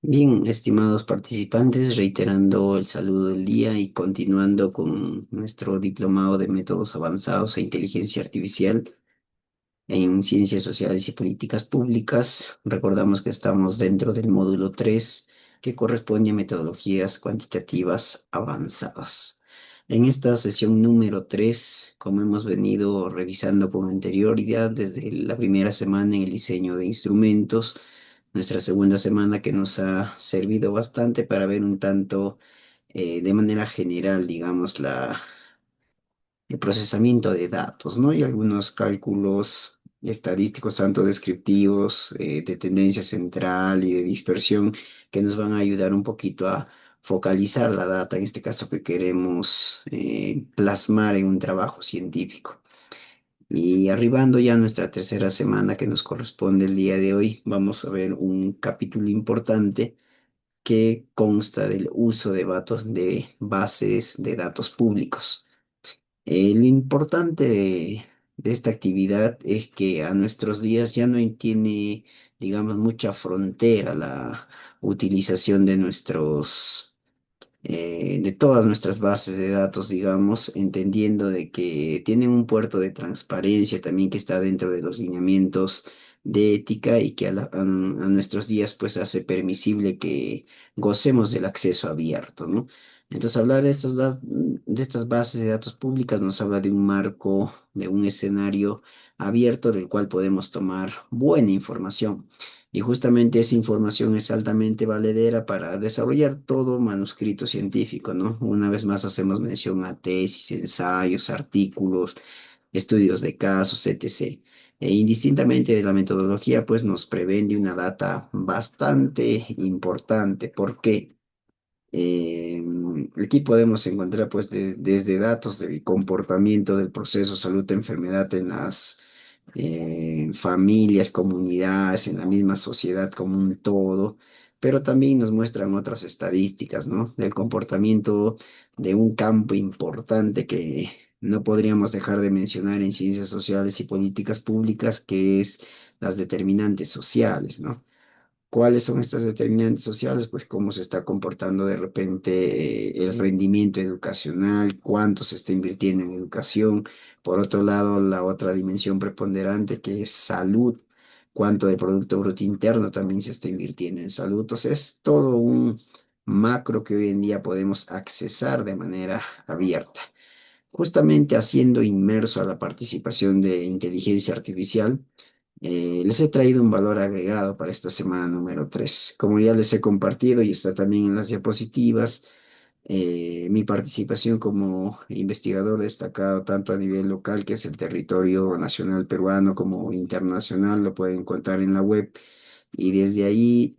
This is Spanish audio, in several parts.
Bien, estimados participantes, reiterando el saludo del día y continuando con nuestro diplomado de métodos avanzados e inteligencia artificial en ciencias sociales y políticas públicas, recordamos que estamos dentro del módulo 3, que corresponde a metodologías cuantitativas avanzadas. En esta sesión número 3, como hemos venido revisando con anterioridad desde la primera semana en el diseño de instrumentos, nuestra segunda semana que nos ha servido bastante para ver un tanto de manera general, digamos, el procesamiento de datos, ¿no? Y algunos cálculos estadísticos, tanto descriptivos, de tendencia central y de dispersión, que nos van a ayudar un poquito a focalizar la data, en este caso que queremos plasmar en un trabajo científico. Y arribando ya a nuestra tercera semana que nos corresponde el día de hoy, vamos a ver un capítulo importante que consta del uso de bases de datos públicos. Lo importante de esta actividad es que a nuestros días ya no tiene, digamos, mucha frontera la utilización de todas nuestras bases de datos, digamos, entendiendo de que tienen un puerto de transparencia también que está dentro de los lineamientos de ética y que a nuestros días pues hace permisible que gocemos del acceso abierto, ¿no? Entonces, hablar de estas bases de datos públicas nos habla de un marco, de un escenario abierto del cual podemos tomar buena información. Y justamente esa información es altamente valedera para desarrollar todo manuscrito científico, ¿no? Una vez más hacemos mención a tesis, ensayos, artículos, estudios de casos, etc. E indistintamente de la metodología, pues nos prevén una data bastante importante. ¿Por qué? Aquí podemos encontrar pues desde datos del comportamiento del proceso salud-enfermedad en las familias, comunidades, en la misma sociedad como un todo, pero también nos muestran otras estadísticas, ¿no? Del comportamiento de un campo importante que no podríamos dejar de mencionar en ciencias sociales y políticas públicas, que es las determinantes sociales, ¿no? ¿Cuáles son estas determinantes sociales? Pues cómo se está comportando de repente el rendimiento educacional, cuánto se está invirtiendo en educación. Por otro lado, la otra dimensión preponderante que es salud, cuánto de Producto Bruto Interno también se está invirtiendo en salud. Entonces, es todo un macro que hoy en día podemos accesar de manera abierta. Justamente haciendo inmerso a la participación de inteligencia artificial, les he traído un valor agregado para esta semana número 3. Como ya les he compartido y está también en las diapositivas, mi participación como investigador destacado tanto a nivel local, que es el territorio nacional peruano, como internacional, lo pueden encontrar en la web y desde ahí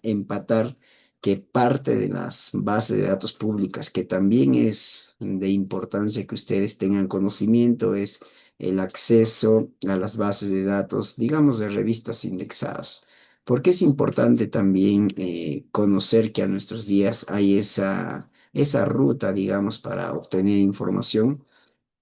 empatar que parte de las bases de datos públicas, que también es de importancia que ustedes tengan conocimiento, es el acceso a las bases de datos, digamos, de revistas indexadas. Porque es importante también conocer que a nuestros días hay esa ruta, digamos, para obtener información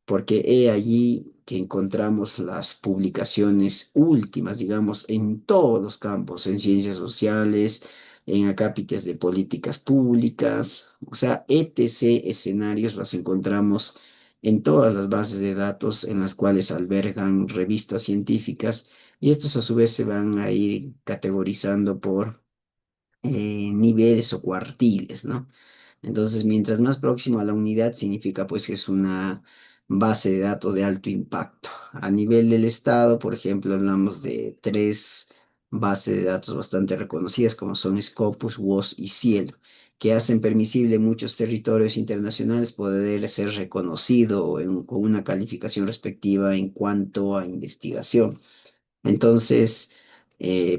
porque he allí que encontramos las publicaciones últimas, digamos, en todos los campos, en ciencias sociales, en acápites de políticas públicas, o sea, etc. escenarios las encontramos en todas las bases de datos en las cuales albergan revistas científicas y estos a su vez se van a ir categorizando por niveles o cuartiles, ¿no? Entonces, mientras más próximo a la unidad, significa pues que es una base de datos de alto impacto. A nivel del estado, por ejemplo, hablamos de tres bases de datos bastante reconocidas, como son Scopus, WOS y Cielo, que hacen permisible en muchos territorios internacionales poder ser reconocido con una calificación respectiva en cuanto a investigación. Entonces,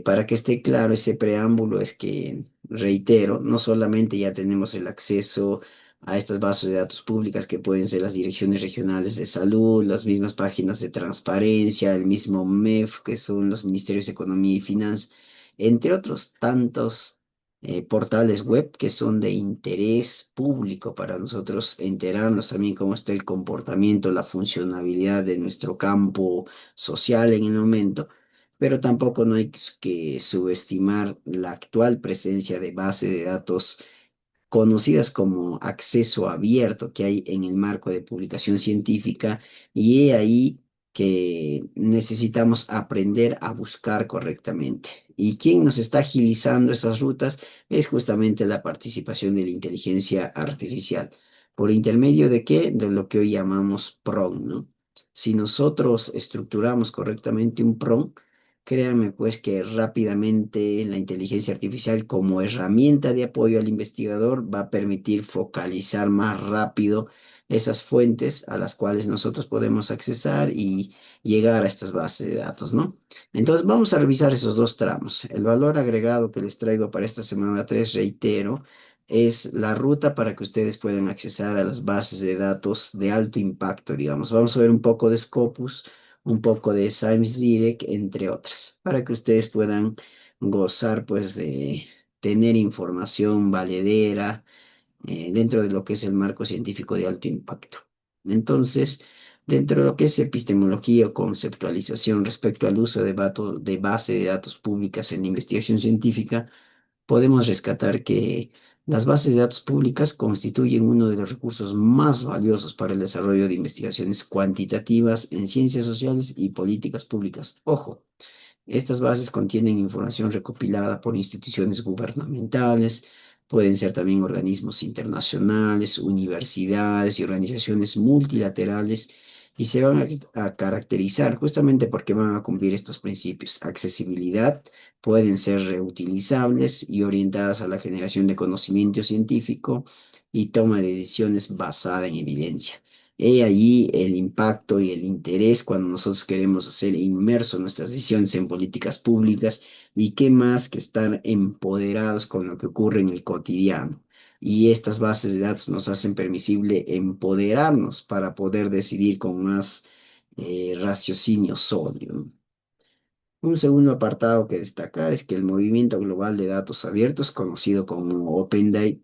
para que esté claro ese preámbulo, es que, reitero, no solamente ya tenemos el acceso a estas bases de datos públicas que pueden ser las direcciones regionales de salud, las mismas páginas de transparencia, el mismo MEF, que son los Ministerios de Economía y Finanzas, entre otros tantos portales web que son de interés público para nosotros enterarnos también cómo está el comportamiento, la funcionalidad de nuestro campo social en el momento. pero tampoco no hay que subestimar la actual presencia de base de datos conocidas como acceso abierto que hay en el marco de publicación científica, y he ahí que necesitamos aprender a buscar correctamente. ¿Y quién nos está agilizando esas rutas? Es justamente la participación de la inteligencia artificial. ¿Por intermedio de qué? De lo que hoy llamamos PROM, ¿no? Si nosotros estructuramos correctamente un PROM, créanme pues que rápidamente la inteligencia artificial como herramienta de apoyo al investigador va a permitir focalizar más rápido esas fuentes a las cuales nosotros podemos accesar y llegar a estas bases de datos, ¿no? Entonces vamos a revisar esos dos tramos. El valor agregado que les traigo para esta semana 3, reitero, es la ruta para que ustedes puedan accesar a las bases de datos de alto impacto, digamos. Vamos a ver un poco de Scopus, un poco de Science Direct, entre otras, para que ustedes puedan gozar pues de tener información valedera dentro de lo que es el marco científico de alto impacto. Entonces, dentro de lo que es epistemología o conceptualización respecto al uso de base de datos públicas en la investigación científica, podemos rescatar que las bases de datos públicas constituyen uno de los recursos más valiosos para el desarrollo de investigaciones cuantitativas en ciencias sociales y políticas públicas. Ojo, estas bases contienen información recopilada por instituciones gubernamentales, pueden ser también organismos internacionales, universidades y organizaciones multilaterales, y se van a caracterizar justamente porque van a cumplir estos principios. Accesibilidad, pueden ser reutilizables y orientadas a la generación de conocimiento científico y toma de decisiones basada en evidencia. He allí el impacto y el interés cuando nosotros queremos hacer inmerso nuestras decisiones en políticas públicas, y qué más que estar empoderados con lo que ocurre en el cotidiano. Y estas bases de datos nos hacen permisible empoderarnos para poder decidir con más raciocinio sólido, ¿no? Un segundo apartado que destacar es que el movimiento global de datos abiertos, conocido como Open Data,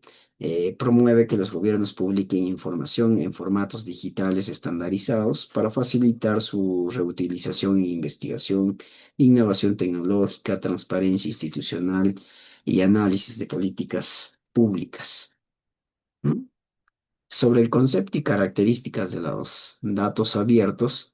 promueve que los gobiernos publiquen información en formatos digitales estandarizados para facilitar su reutilización e investigación, innovación tecnológica, transparencia institucional y análisis de políticas públicas, ¿no? Sobre el concepto y características de los datos abiertos,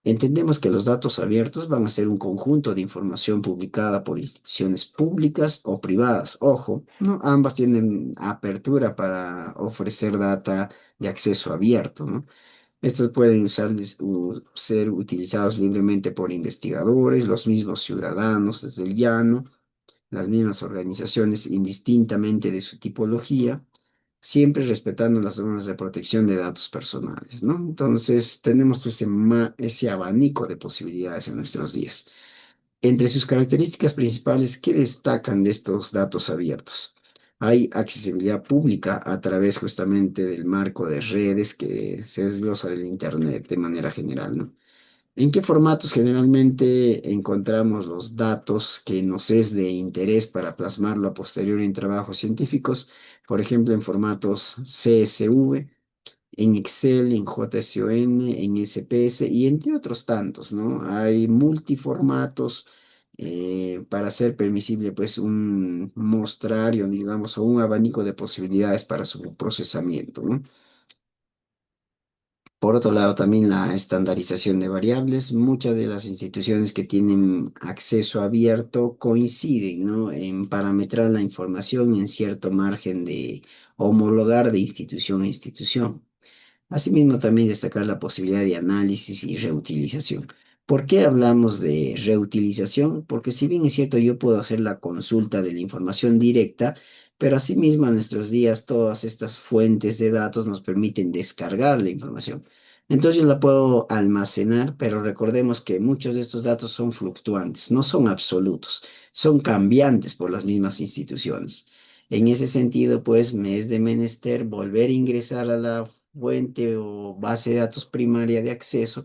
entendemos que los datos abiertos van a ser un conjunto de información publicada por instituciones públicas o privadas. Ojo, ¿no? Ambas tienen apertura para ofrecer data de acceso abierto, ¿no? Estos pueden ser utilizados libremente por investigadores, los mismos ciudadanos desde el llano, las mismas organizaciones indistintamente de su tipología, siempre respetando las normas de protección de datos personales, ¿no? Entonces, tenemos pues, ese abanico de posibilidades en nuestros días. Entre sus características principales, ¿qué destacan de estos datos abiertos? Hay accesibilidad pública a través justamente del marco de redes que se desglosa del Internet de manera general, ¿no? ¿En qué formatos generalmente encontramos los datos que nos es de interés para plasmarlo a posteriori en trabajos científicos? Por ejemplo, en formatos CSV, en Excel, en JSON, en SPS y entre otros tantos, ¿no? Hay multiformatos para hacer permisible pues un mostrario, digamos, o un abanico de posibilidades para su procesamiento, ¿no? Por otro lado, también la estandarización de variables. Muchas de las instituciones que tienen acceso abierto coinciden, ¿no?, en parametrar la información en cierto margen de homologar de institución a institución. Asimismo, también destacar la posibilidad de análisis y reutilización. ¿Por qué hablamos de reutilización? Porque si bien es cierto, yo puedo hacer la consulta de la información directa, pero asimismo en nuestros días todas estas fuentes de datos nos permiten descargar la información. Entonces yo la puedo almacenar, pero recordemos que muchos de estos datos son fluctuantes, no son absolutos, son cambiantes por las mismas instituciones. En ese sentido, pues me es de menester volver a ingresar a la fuente o base de datos primaria de acceso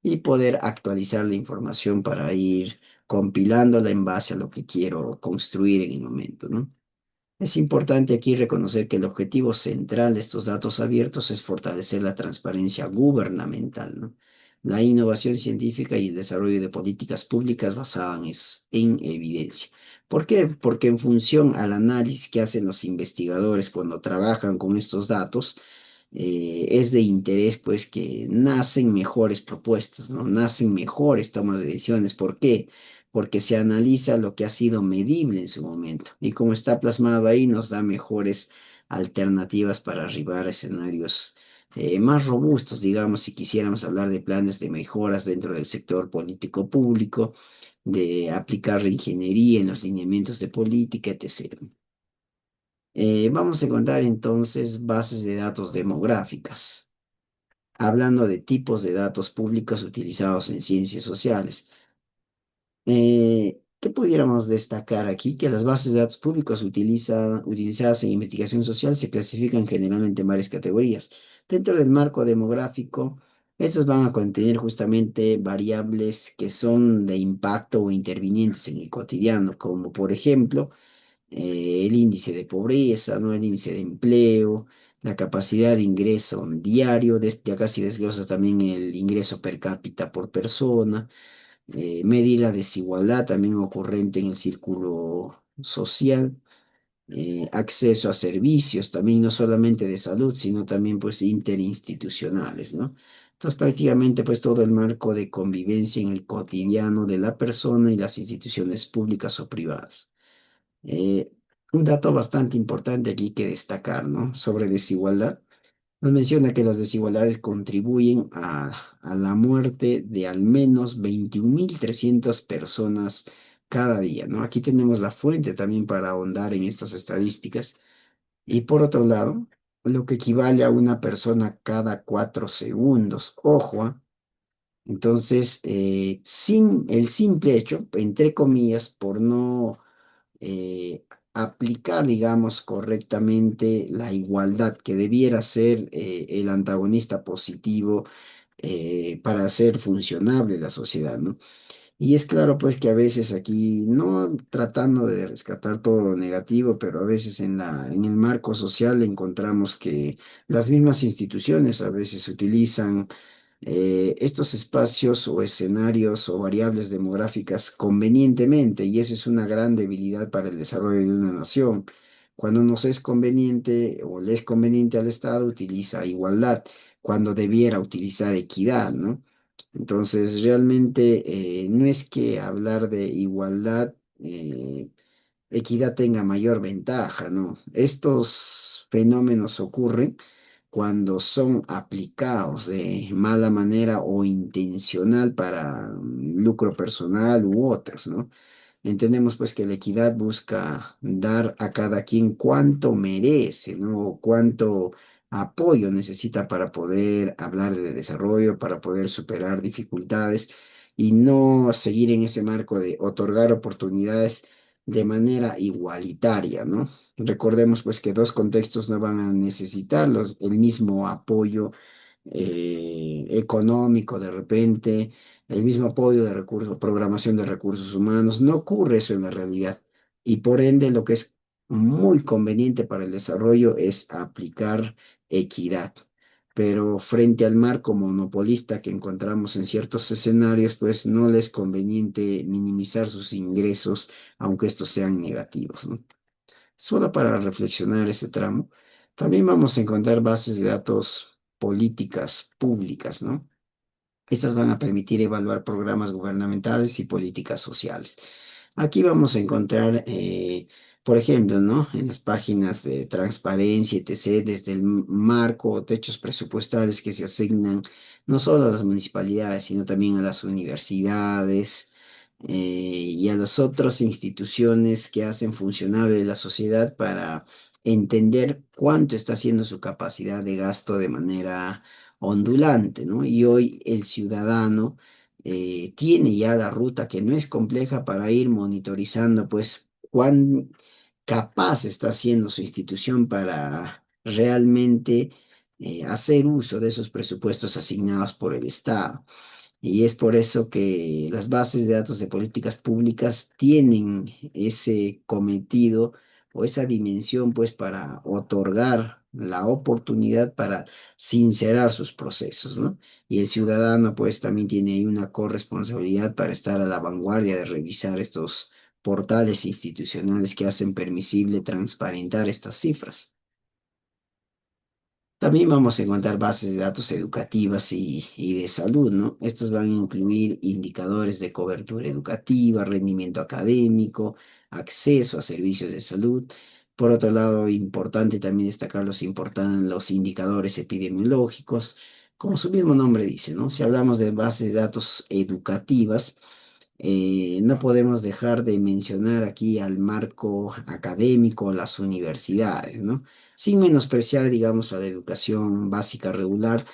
y poder actualizar la información para ir compilándola en base a lo que quiero construir en el momento, ¿no? Es importante aquí reconocer que el objetivo central de estos datos abiertos es fortalecer la transparencia gubernamental, ¿no? la innovación científica y el desarrollo de políticas públicas basadas en evidencia. ¿Por qué? Porque en función al análisis que hacen los investigadores cuando trabajan con estos datos, es de interés pues que nacen mejores propuestas, ¿no? Nacen mejores tomas de decisiones. ¿Por qué? Porque se analiza lo que ha sido medible en su momento y como está plasmado ahí nos da mejores alternativas para arribar a escenarios más robustos, digamos, si quisiéramos hablar de planes de mejoras dentro del sector político público, de aplicar la ingeniería en los lineamientos de política, etc. Vamos a encontrar entonces bases de datos demográficas, hablando de tipos de datos públicos utilizados en ciencias sociales. ¿Qué pudiéramos destacar aquí? Que las bases de datos públicos utilizadas en investigación social se clasifican generalmente en varias categorías. Dentro del marco demográfico, estas van a contener justamente variables que son de impacto o intervinientes en el cotidiano, como por ejemplo el índice de pobreza, ¿no? El índice de empleo, la capacidad de ingreso diario, ya casi desglosa también el ingreso per cápita por persona, medir la desigualdad también ocurrente en el círculo social, acceso a servicios también no solamente de salud, sino también pues interinstitucionales, ¿no? Entonces prácticamente pues todo el marco de convivencia en el cotidiano de la persona y las instituciones públicas o privadas. Eh, un dato bastante importante aquí que destacar, ¿no? Sobre desigualdad. Nos menciona que las desigualdades contribuyen a la muerte de al menos 21.300 personas cada día, ¿no? Aquí tenemos la fuente también para ahondar en estas estadísticas. Y por otro lado, lo que equivale a una persona cada 4 segundos. Ojo, ¿ah? Entonces, sin el simple hecho, entre comillas, por no aplicar, digamos, correctamente la igualdad, que debiera ser el antagonista positivo para hacer funcionable la sociedad, ¿no? Y es claro, pues, que a veces aquí, no tratando de rescatar todo lo negativo, pero a veces en el marco social encontramos que las mismas instituciones a veces utilizan estos espacios o escenarios o variables demográficas convenientemente, y eso es una gran debilidad para el desarrollo de una nación. Cuando nos es conveniente o le es conveniente al Estado, utiliza igualdad, cuando debiera utilizar equidad, ¿no? Entonces, realmente no es que hablar de igualdad, equidad tenga mayor ventaja, ¿no? Estos fenómenos ocurren cuando son aplicados de mala manera o intencional para lucro personal u otros, ¿no? Entendemos pues que la equidad busca dar a cada quien cuanto merece, ¿no? O cuánto apoyo necesita para poder hablar de desarrollo, para poder superar dificultades y no seguir en ese marco de otorgar oportunidades de manera igualitaria, ¿no? Recordemos pues que dos contextos no van a necesitar el mismo apoyo económico de repente, el mismo apoyo de recursos, programación de recursos humanos. No ocurre eso en la realidad. Y por ende, lo que es muy conveniente para el desarrollo es aplicar equidad. Pero frente al marco monopolista que encontramos en ciertos escenarios, pues no les es conveniente minimizar sus ingresos, aunque estos sean negativos, ¿no? Solo para reflexionar ese tramo, también vamos a encontrar bases de datos políticas públicas, ¿no? Estas van a permitir evaluar programas gubernamentales y políticas sociales. Aquí vamos a encontrar, por ejemplo, ¿no? En las páginas de transparencia, etc., desde el marco o techos presupuestales que se asignan no solo a las municipalidades, sino también a las universidades y a las otras instituciones que hacen funcionable la sociedad para entender cuánto está haciendo su capacidad de gasto de manera ondulante, ¿no? Y hoy el ciudadano tiene ya la ruta que no es compleja para ir monitorizando, pues, cuán capaz está haciendo su institución para realmente hacer uso de esos presupuestos asignados por el Estado. Y es por eso que las bases de datos de políticas públicas tienen ese cometido o esa dimensión pues para otorgar la oportunidad para sincerar sus procesos, ¿no? Y el ciudadano pues también tiene ahí una corresponsabilidad para estar a la vanguardia de revisar estos portales institucionales que hacen permisible transparentar estas cifras. También vamos a encontrar bases de datos educativas y de salud, ¿no? Estos van a incluir indicadores de cobertura educativa, rendimiento académico, acceso a servicios de salud. Por otro lado, importante también destacar los indicadores epidemiológicos. Como su mismo nombre dice, ¿no? Si hablamos de bases de datos educativas, no podemos dejar de mencionar aquí al marco académico, las universidades, ¿no? Sin menospreciar, digamos, a la educación básica regular,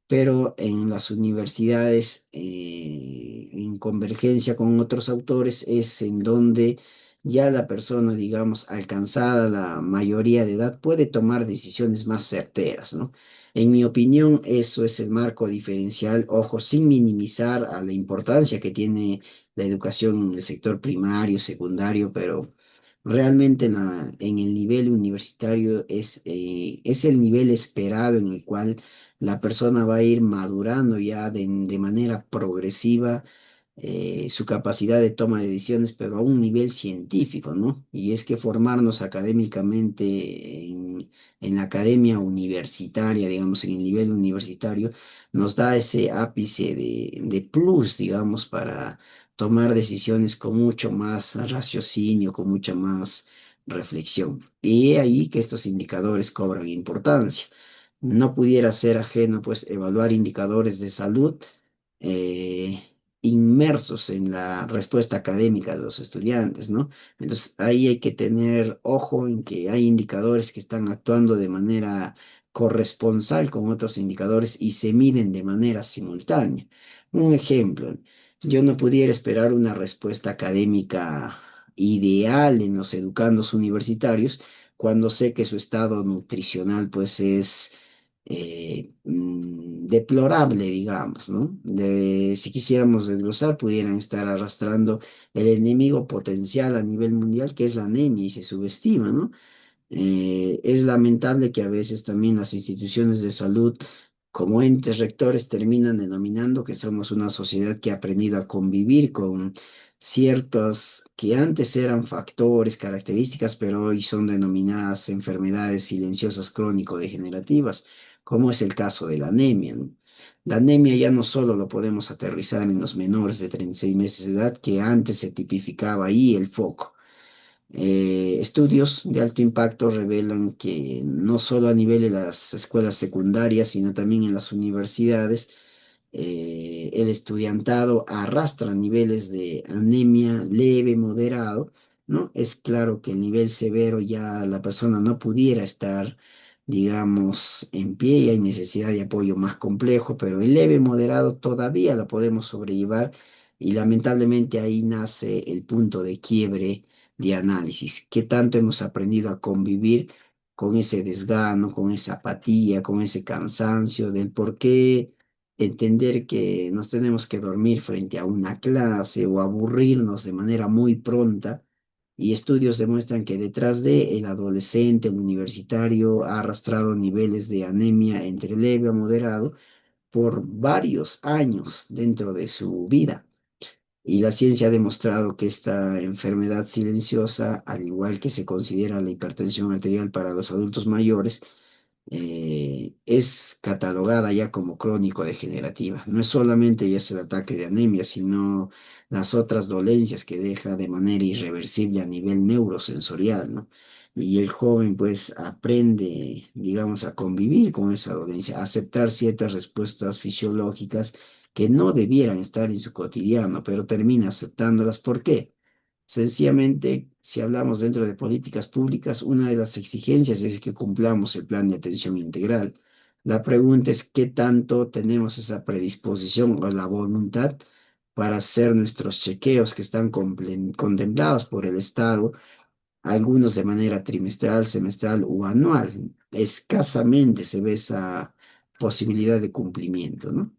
pero en las universidades, en convergencia con otros autores, es en donde ya la persona, digamos, alcanzada la mayoría de edad, puede tomar decisiones más certeras, ¿no? En mi opinión, eso es el marco diferencial, ojo, sin minimizar a la importancia que tiene la educación en el sector primario, secundario, pero realmente en el nivel universitario es el nivel esperado en el cual la persona va a ir madurando ya de manera progresiva su capacidad de toma de decisiones, pero a un nivel científico, ¿no? Y es que formarnos académicamente en la academia universitaria, digamos, en el nivel universitario, nos da ese ápice de plus, digamos, para tomar decisiones con mucho más raciocinio, con mucha más reflexión. Y he ahí que estos indicadores cobran importancia. No pudiera ser ajeno, pues, evaluar indicadores de salud eh, inmersos en la respuesta académica de los estudiantes, ¿no? Entonces, ahí hay que tener ojo en que hay indicadores que están actuando de manera corresponsal con otros indicadores y se miden de manera simultánea. Un ejemplo, yo no pudiera esperar una respuesta académica ideal en los educandos universitarios cuando sé que su estado nutricional pues es deplorable, digamos, ¿no? Si quisiéramos desglosar, pudieran estar arrastrando el enemigo potencial a nivel mundial, que es la anemia, y se subestima, ¿no? Es lamentable que a veces también las instituciones de salud, como entes rectores, terminan denominando que somos una sociedad que ha aprendido a convivir con ciertos que antes eran factores, características, pero hoy son denominadas enfermedades silenciosas crónico-degenerativas, como es el caso de la anemia, ¿no? La anemia ya no solo lo podemos aterrizar en los menores de 36 meses de edad, que antes se tipificaba ahí el foco. Estudios de alto impacto revelan que no solo a nivel de las escuelas secundarias, sino también en las universidades, el estudiantado arrastra niveles de anemia leve, moderado, ¿no? Es claro que el nivel severo ya la persona no pudiera estar, digamos, en pie y hay necesidad de apoyo más complejo, pero el leve, moderado todavía la podemos sobrellevar y lamentablemente ahí nace el punto de quiebre de análisis, qué tanto hemos aprendido a convivir con ese desgano, con esa apatía, con ese cansancio, del por qué entender que nos tenemos que dormir frente a una clase o aburrirnos de manera muy pronta. Y estudios demuestran que detrás de el adolescente, el universitario, ha arrastrado niveles de anemia entre leve a moderado por varios años dentro de su vida. Y la ciencia ha demostrado que esta enfermedad silenciosa, al igual que se considera la hipertensión arterial para los adultos mayores, es catalogada ya como crónico-degenerativa. No es solamente ya es el ataque de anemia, sino las otras dolencias que deja de manera irreversible a nivel neurosensorial, ¿no? Y el joven pues aprende, digamos, a convivir con esa dolencia, a aceptar ciertas respuestas fisiológicas que no debieran estar en su cotidiano, pero termina aceptándolas. ¿Por qué? Sencillamente, si hablamos dentro de políticas públicas, una de las exigencias es que cumplamos el plan de atención integral. La pregunta es qué tanto tenemos esa predisposición o la voluntad para hacer nuestros chequeos que están contemplados por el Estado, algunos de manera trimestral, semestral o anual. Escasamente se ve esa posibilidad de cumplimiento, ¿no?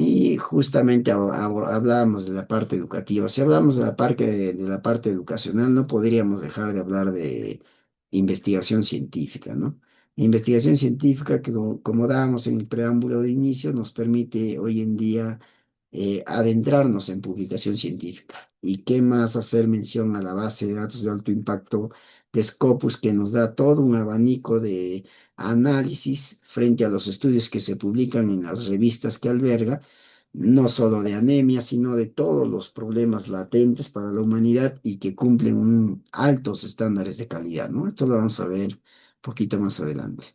Y justamente hablábamos de la parte educativa. Si hablamos de la parte educacional, no podríamos dejar de hablar de investigación científica, ¿no? Investigación científica que, como dábamos en el preámbulo de inicio, nos permite hoy en día adentrarnos en publicación científica. ¿Y qué más hacer mención a la base de datos de alto impacto de Scopus, que nos da todo un abanico de análisis frente a los estudios que se publican en las revistas que alberga, no solo de anemia, sino de todos los problemas latentes para la humanidad y que cumplen altos estándares de calidad, ¿no? Esto lo vamos a ver un poquito más adelante.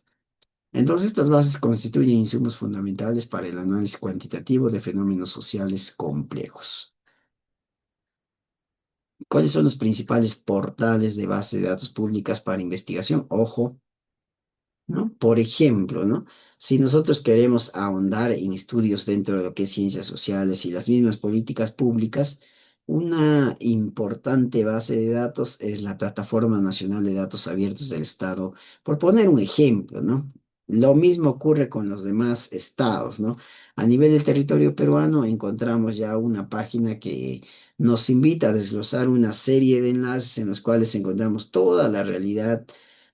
Entonces, estas bases constituyen insumos fundamentales para el análisis cuantitativo de fenómenos sociales complejos. ¿Cuáles son los principales portales de base de datos públicas para investigación? Ojo, ¿no? Por ejemplo, ¿no? Si nosotros queremos ahondar en estudios dentro de lo que es ciencias sociales y las mismas políticas públicas, una importante base de datos es la Plataforma Nacional de Datos Abiertos del Estado, por poner un ejemplo, ¿no? Lo mismo ocurre con los demás estados, ¿no? A nivel del territorio peruano encontramos ya una página que nos invita a desglosar una serie de enlaces en los cuales encontramos toda la realidad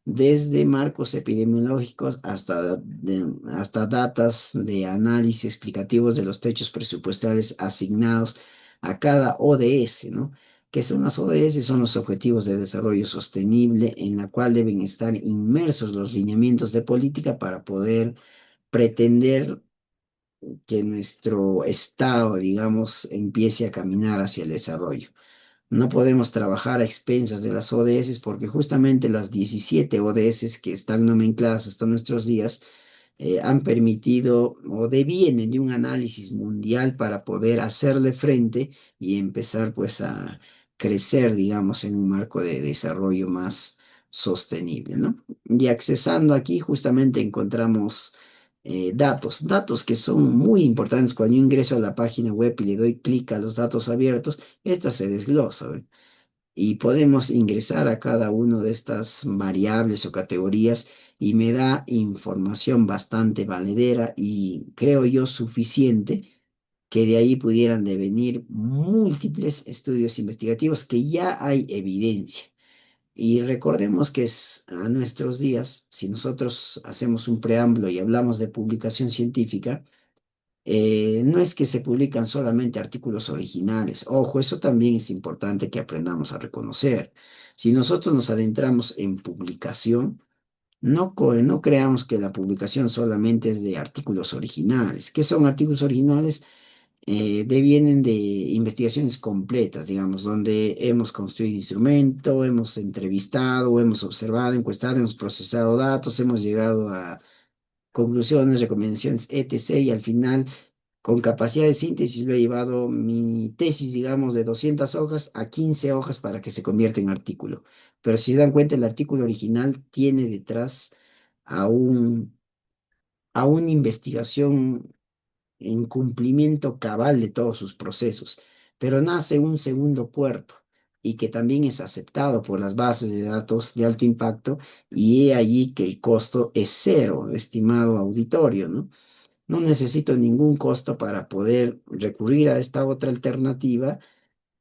desde marcos epidemiológicos hasta datas de análisis explicativos de los techos presupuestales asignados a cada ODS, ¿no? ¿Qué son las ODS? Son los Objetivos de Desarrollo Sostenible, en la cual deben estar inmersos los lineamientos de política para poder pretender que nuestro estado, digamos, empiece a caminar hacia el desarrollo. No podemos trabajar a expensas de las ODS porque justamente las 17 ODS que están nomencladas hasta nuestros días han permitido o devienen de un análisis mundial para poder hacerle frente y empezar pues a crecer, digamos, en un marco de desarrollo más sostenible, ¿no? Y accesando aquí justamente encontramos datos que son muy importantes. Cuando yo ingreso a la página web y le doy clic a los datos abiertos, esta se desglosa, ¿ve? Y podemos ingresar a cada una de estas variables o categorías y me da información bastante valedera y creo yo suficiente que de ahí pudieran devenir múltiples estudios investigativos que ya hay evidencia. Y recordemos que a nuestros días, si nosotros hacemos un preámbulo y hablamos de publicación científica, no es que se publican solamente artículos originales. Ojo, eso también es importante que aprendamos a reconocer. Si nosotros nos adentramos en publicación, no creamos que la publicación solamente es de artículos originales. ¿Qué son artículos originales? Devienen de investigaciones completas, digamos, donde hemos construido instrumento, hemos entrevistado, hemos observado, encuestado, hemos procesado datos, hemos llegado a conclusiones, recomendaciones, etc. Y al final, con capacidad de síntesis, lo he llevado mi tesis, digamos, de 200 hojas a 15 hojas para que se convierta en artículo. Pero si se dan cuenta, el artículo original tiene detrás a a una investigación en cumplimiento cabal de todos sus procesos, pero nace un segundo puerto y que también es aceptado por las bases de datos de alto impacto y he allí que el costo es cero, estimado auditorio, ¿no? No necesito ningún costo para poder recurrir a esta otra alternativa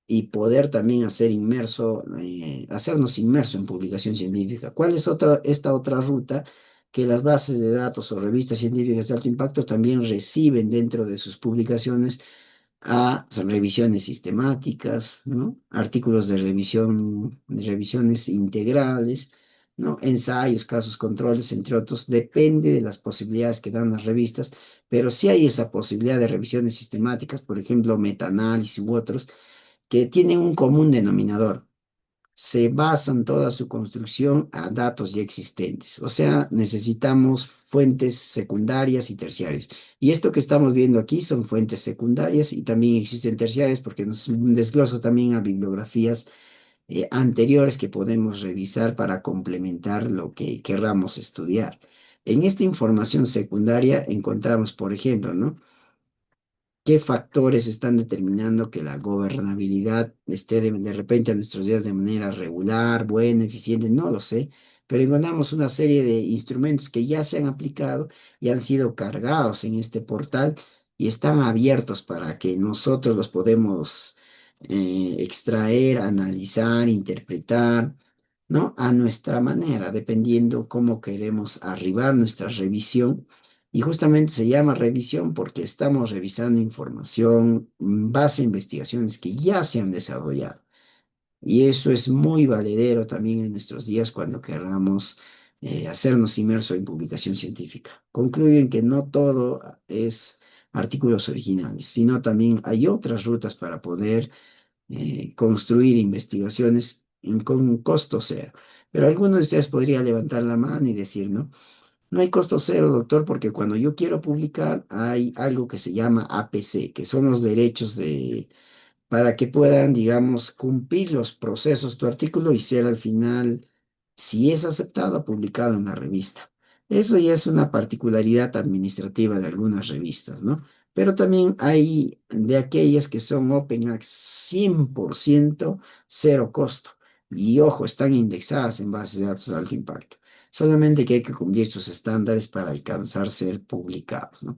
y poder también hacernos inmerso en publicación científica. ¿Cuál es esta otra ruta? Que las bases de datos o revistas científicas de alto impacto también reciben dentro de sus publicaciones a revisiones sistemáticas, ¿no? Artículos de revisión, revisiones integrales, ¿no? Ensayos, casos, controles, entre otros. Depende de las posibilidades que dan las revistas, pero sí hay esa posibilidad de revisiones sistemáticas, por ejemplo, metaanálisis u otros que tienen un común denominador. Se basan toda su construcción a datos ya existentes. O sea, necesitamos fuentes secundarias y terciarias. Y esto que estamos viendo aquí son fuentes secundarias y también existen terciarias porque nos desglosa también a bibliografías anteriores que podemos revisar para complementar lo que querramos estudiar. En esta información secundaria encontramos, por ejemplo, ¿no? ¿Qué factores están determinando que la gobernabilidad esté de repente a nuestros días de manera regular, buena, eficiente? No lo sé, pero encontramos una serie de instrumentos que ya se han aplicado y han sido cargados en este portal y están abiertos para que nosotros los podemos extraer, analizar, interpretar, ¿no? A nuestra manera, dependiendo cómo queremos arribar nuestra revisión. Y justamente se llama revisión porque estamos revisando información base a investigaciones que ya se han desarrollado. Y eso es muy valedero también en nuestros días cuando queramos hacernos inmerso en publicación científica. Concluyen que no todo es artículos originales, sino también hay otras rutas para poder construir investigaciones con un costo cero. Pero algunos de ustedes podría levantar la mano y decir, ¿no? No hay costo cero, doctor, porque cuando yo quiero publicar hay algo que se llama APC, que son los derechos de para que puedan, digamos, cumplir los procesos tu artículo y ser al final, si es aceptado, publicado en la revista. Eso ya es una particularidad administrativa de algunas revistas, ¿no? Pero también hay de aquellas que son Open Access 100% cero costo. Y ojo, están indexadas en bases de datos de alto impacto. Solamente que hay que cumplir sus estándares para alcanzar ser publicados, ¿no?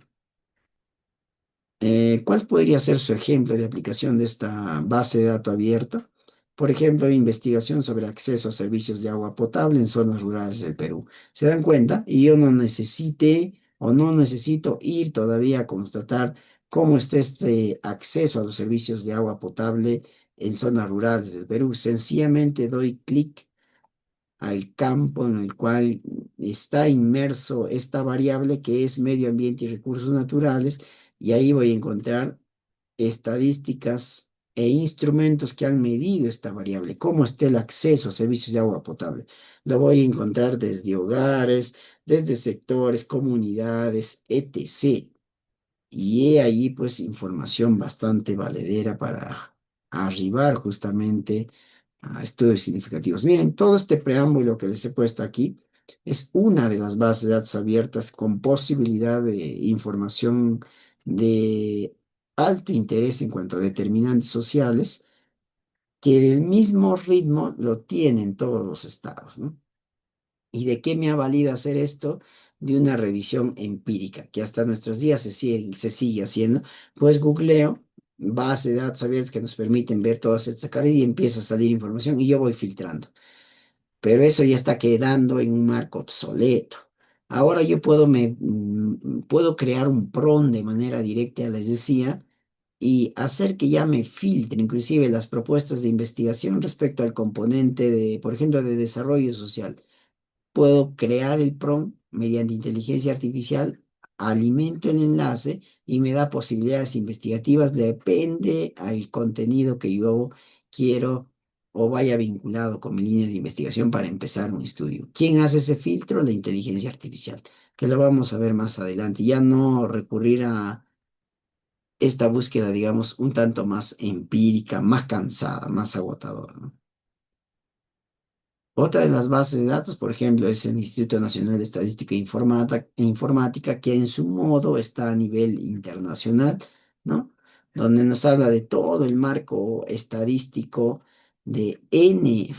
¿Cuál podría ser su ejemplo de aplicación de esta base de datos abierta? Por ejemplo, investigación sobre acceso a servicios de agua potable en zonas rurales del Perú. ¿Se dan cuenta? Y yo no necesité o no necesito ir todavía a constatar cómo está este acceso a los servicios de agua potable en zonas rurales del Perú. Sencillamente doy clic al campo en el cual está inmerso esta variable que es medio ambiente y recursos naturales, y ahí voy a encontrar estadísticas e instrumentos que han medido esta variable, cómo está el acceso a servicios de agua potable. Lo voy a encontrar desde hogares, desde sectores, comunidades, etc. Y he ahí pues información bastante valedera para arribar justamente a estudios significativos. Miren, todo este preámbulo que les he puesto aquí es una de las bases de datos abiertas con posibilidad de información de alto interés en cuanto a determinantes sociales, que del mismo ritmo lo tienen todos los estados, ¿no? ¿Y de qué me ha valido hacer esto? De una revisión empírica, que hasta nuestros días se sigue haciendo. Pues googleo base de datos abiertos que nos permiten ver todas estas caras y empieza a salir información y yo voy filtrando. Pero eso ya está quedando en un marco obsoleto. Ahora yo puedo crear un PRON de manera directa, les decía, y hacer que ya me filtre inclusive las propuestas de investigación respecto al componente de, por ejemplo, de desarrollo social. Puedo crear el prompt mediante inteligencia artificial, alimento el enlace y me da posibilidades investigativas, depende al contenido que yo quiero o vaya vinculado con mi línea de investigación para empezar un estudio. ¿Quién hace ese filtro? La inteligencia artificial, que lo vamos a ver más adelante. Ya no recurrir a esta búsqueda, digamos, un tanto más empírica, más cansada, más agotadora, ¿no? Otra de las bases de datos, por ejemplo, es el Instituto Nacional de Estadística e Informática, que en su modo está a nivel internacional, ¿no? Donde nos habla de todo el marco estadístico de N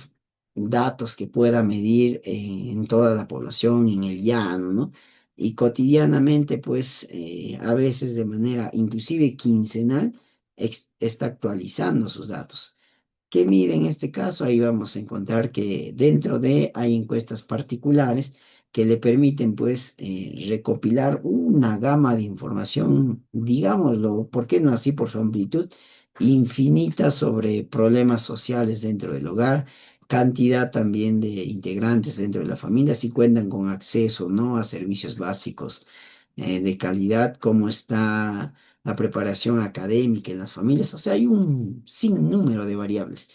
datos que pueda medir en toda la población, en el llano, ¿no? Y cotidianamente, pues, a veces de manera inclusive quincenal, está actualizando sus datos. ¿Qué mide en este caso? Ahí vamos a encontrar que dentro de hay encuestas particulares que le permiten pues recopilar una gama de información, digámoslo, ¿por qué no así por su amplitud? Infinita sobre problemas sociales dentro del hogar, cantidad también de integrantes dentro de la familia, si cuentan con acceso, ¿no? A servicios básicos de calidad, cómo está la preparación académica en las familias, o sea, hay un sinnúmero de variables.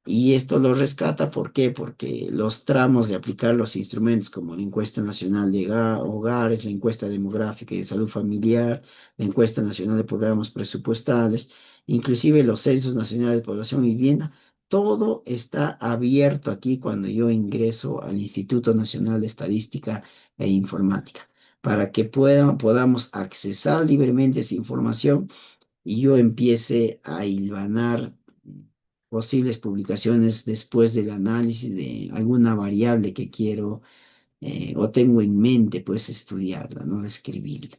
Y esto lo rescata, ¿por qué? Porque los tramos de aplicar los instrumentos como la encuesta nacional de hogares, la encuesta demográfica y de salud familiar, la encuesta nacional de programas presupuestales, inclusive los censos nacionales de población y vivienda, todo está abierto aquí cuando yo ingreso al Instituto Nacional de Estadística e Informática, para que podamos accesar libremente esa información y yo empiece a hilvanar posibles publicaciones después del análisis de alguna variable que quiero o tengo en mente, pues estudiarla, ¿no? Escribirla.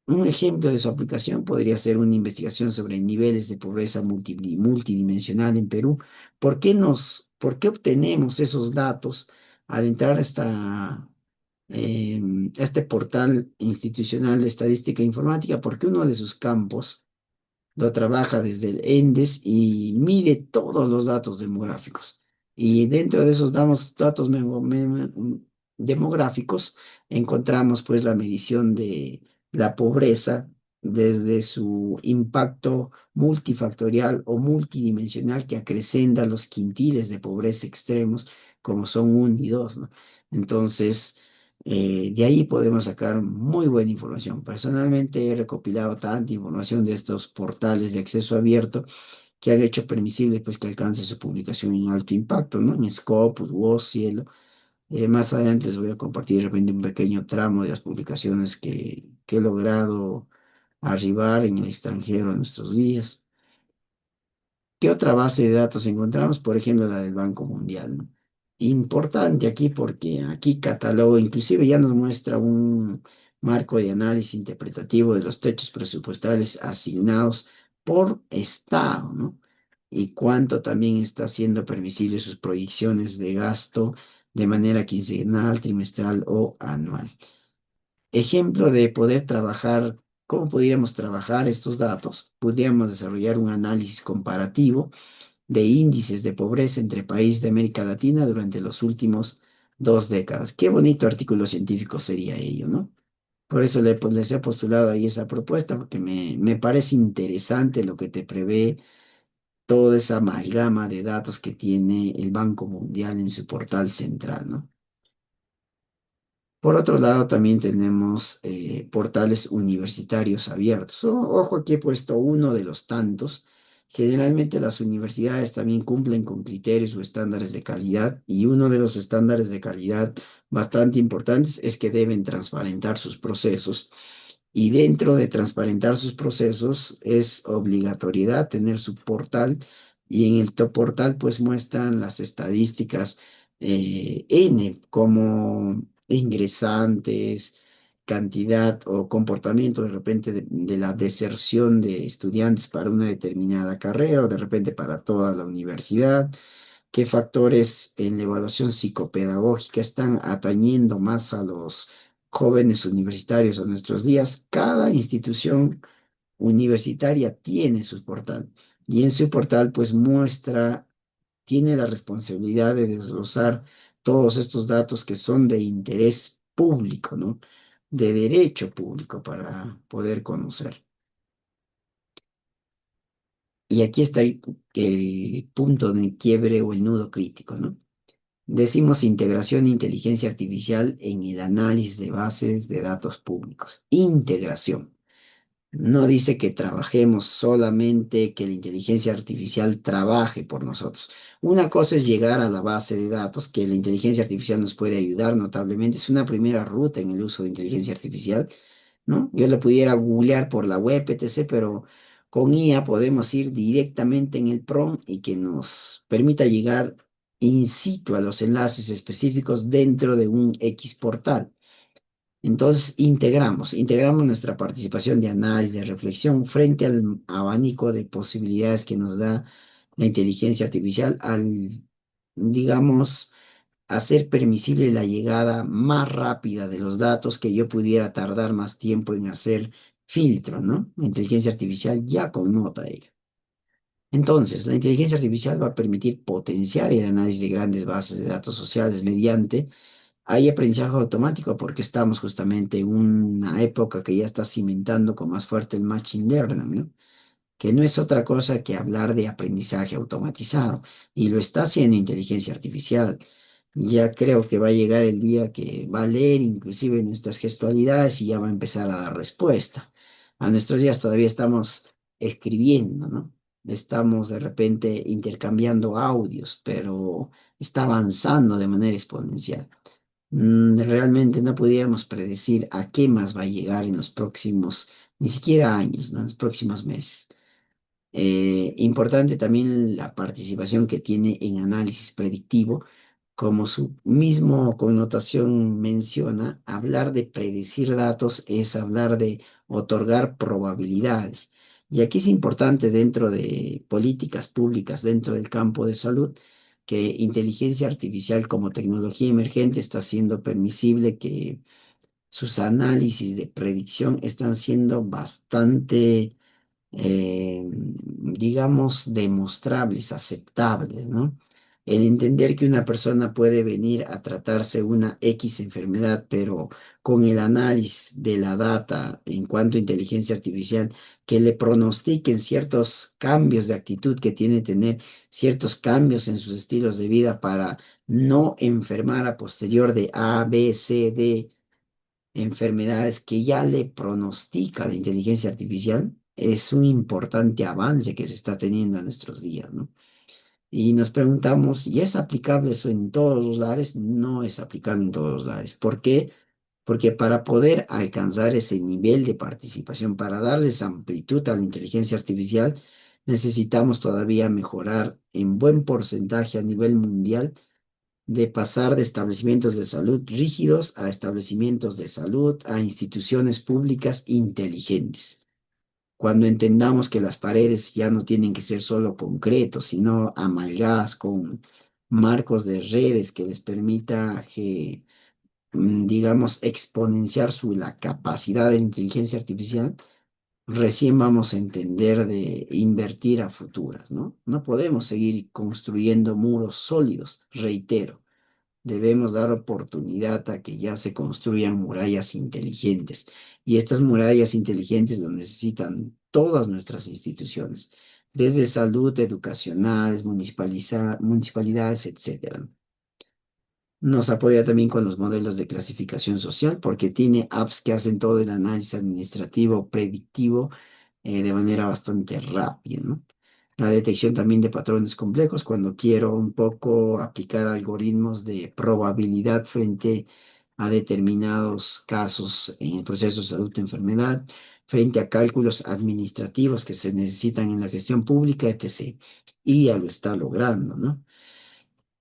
Un ejemplo de su aplicación podría ser una investigación sobre niveles de pobreza multidimensional en Perú. ¿Por qué obtenemos esos datos al entrar a este portal institucional de estadística informática? Porque uno de sus campos lo trabaja desde el ENDES y mide todos los datos demográficos. Y dentro de esos datos demográficos encontramos pues la medición de la pobreza desde su impacto multifactorial o multidimensional que acrecenta los quintiles de pobreza extremos como son 1 y 2, ¿no? Entonces, de ahí podemos sacar muy buena información. Personalmente he recopilado tanta información de estos portales de acceso abierto que han hecho permisible pues, que alcance su publicación en alto impacto, ¿no? En Scopus, WOS, Cielo. Más adelante les voy a compartir de repente un pequeño tramo de las publicaciones que he logrado arribar en el extranjero en estos días. ¿Qué otra base de datos encontramos? Por ejemplo, la del Banco Mundial, ¿no? Importante aquí porque aquí cataloga, inclusive ya nos muestra un marco de análisis interpretativo de los techos presupuestales asignados por estado, ¿no? Y cuánto también está siendo permisible sus proyecciones de gasto de manera quincenal, trimestral o anual. Ejemplo de poder trabajar, ¿cómo pudiéramos trabajar estos datos? Podríamos desarrollar un análisis comparativo de índices de pobreza entre países de América Latina durante los últimos 2 décadas. Qué bonito artículo científico sería ello, ¿no? Por eso les he postulado ahí esa propuesta, porque me parece interesante lo que te prevé toda esa amalgama de datos que tiene el Banco Mundial en su portal central, ¿no? Por otro lado, también tenemos portales universitarios abiertos. Ojo, aquí he puesto uno de los tantos. Generalmente las universidades también cumplen con criterios o estándares de calidad y uno de los estándares de calidad bastante importantes es que deben transparentar sus procesos y dentro de transparentar sus procesos es obligatoriedad tener su portal y en el top portal pues muestran las estadísticas N como ingresantes, cantidad o comportamiento de repente de la deserción de estudiantes para una determinada carrera o de repente para toda la universidad, qué factores en la evaluación psicopedagógica están atañendo más a los jóvenes universitarios en nuestros días. Cada institución universitaria tiene su portal y en su portal pues muestra, tiene la responsabilidad de desglosar todos estos datos que son de interés público, ¿no? De derecho público para poder conocer. Y aquí está el punto de quiebre o el nudo crítico, ¿no? Decimos integración de inteligencia artificial en el análisis de bases de datos públicos. Integración. No dice que trabajemos solamente, que la inteligencia artificial trabaje por nosotros. Una cosa es llegar a la base de datos, que la inteligencia artificial nos puede ayudar notablemente. Es una primera ruta en el uso de inteligencia artificial, ¿no? Yo lo pudiera googlear por la web, etc., pero con IA podemos ir directamente en el prompt y que nos permita llegar in situ a los enlaces específicos dentro de un X portal. Entonces, integramos nuestra participación de análisis, de reflexión frente al abanico de posibilidades que nos da la inteligencia artificial al, digamos, hacer permisible la llegada más rápida de los datos que yo pudiera tardar más tiempo en hacer filtro, ¿no? La inteligencia artificial ya connota ello. Entonces, la inteligencia artificial va a permitir potenciar el análisis de grandes bases de datos sociales mediante hay aprendizaje automático porque estamos justamente en una época que ya está cimentando con más fuerte el machine learning, ¿no? Que no es otra cosa que hablar de aprendizaje automatizado y lo está haciendo inteligencia artificial. Ya creo que va a llegar el día que va a leer inclusive nuestras gestualidades y ya va a empezar a dar respuesta. A nuestros días todavía estamos escribiendo, ¿no? Estamos de repente intercambiando audios, pero está avanzando de manera exponencial. Realmente no pudiéramos predecir a qué más va a llegar en los próximos, ni siquiera años, ¿no? En los próximos meses. Importante también la participación que tiene en análisis predictivo, Como su mismo connotación menciona, hablar de predecir datos es hablar de otorgar probabilidades. Y aquí es importante dentro de políticas públicas, dentro del campo de salud, que inteligencia artificial como tecnología emergente está siendo permisible que sus análisis de predicción están siendo bastante digamos, demostrables, aceptables, ¿no? El entender que una persona puede venir a tratarse una X enfermedad, pero con el análisis de la data en cuanto a inteligencia artificial, que le pronostiquen ciertos cambios de actitud que tiene que tener, ciertos cambios en sus estilos de vida para no enfermar a posterior de A, B, C, D enfermedades que ya le pronostica la inteligencia artificial, es un importante avance que se está teniendo en nuestros días, ¿no? Y nos preguntamos, ¿y es aplicable eso en todos los lares? No es aplicable en todos los lares. ¿Por qué? Porque para poder alcanzar ese nivel de participación, para darles amplitud a la inteligencia artificial, necesitamos todavía mejorar en buen porcentaje a nivel mundial de pasar de establecimientos de salud rígidos a establecimientos de salud, a instituciones públicas inteligentes. Cuando entendamos que las paredes ya no tienen que ser solo concretos, sino amalgadas con marcos de redes que les permita, digamos, exponenciar la capacidad de la inteligencia artificial, recién vamos a entender de invertir a futuras, ¿no? No podemos seguir construyendo muros sólidos, reitero. Debemos dar oportunidad a que ya se construyan murallas inteligentes. Y estas murallas inteligentes lo necesitan todas nuestras instituciones, desde salud, educacionales, municipalidades, etcétera. Nos apoya también con los modelos de clasificación social porque tiene apps que hacen todo el análisis administrativo predictivo de manera bastante rápida, ¿no? La detección también de patrones complejos cuando quiero un poco aplicar algoritmos de probabilidad frente a determinados casos en el proceso de salud de enfermedad, frente a cálculos administrativos que se necesitan en la gestión pública, etc. Y ya lo está logrando, ¿no?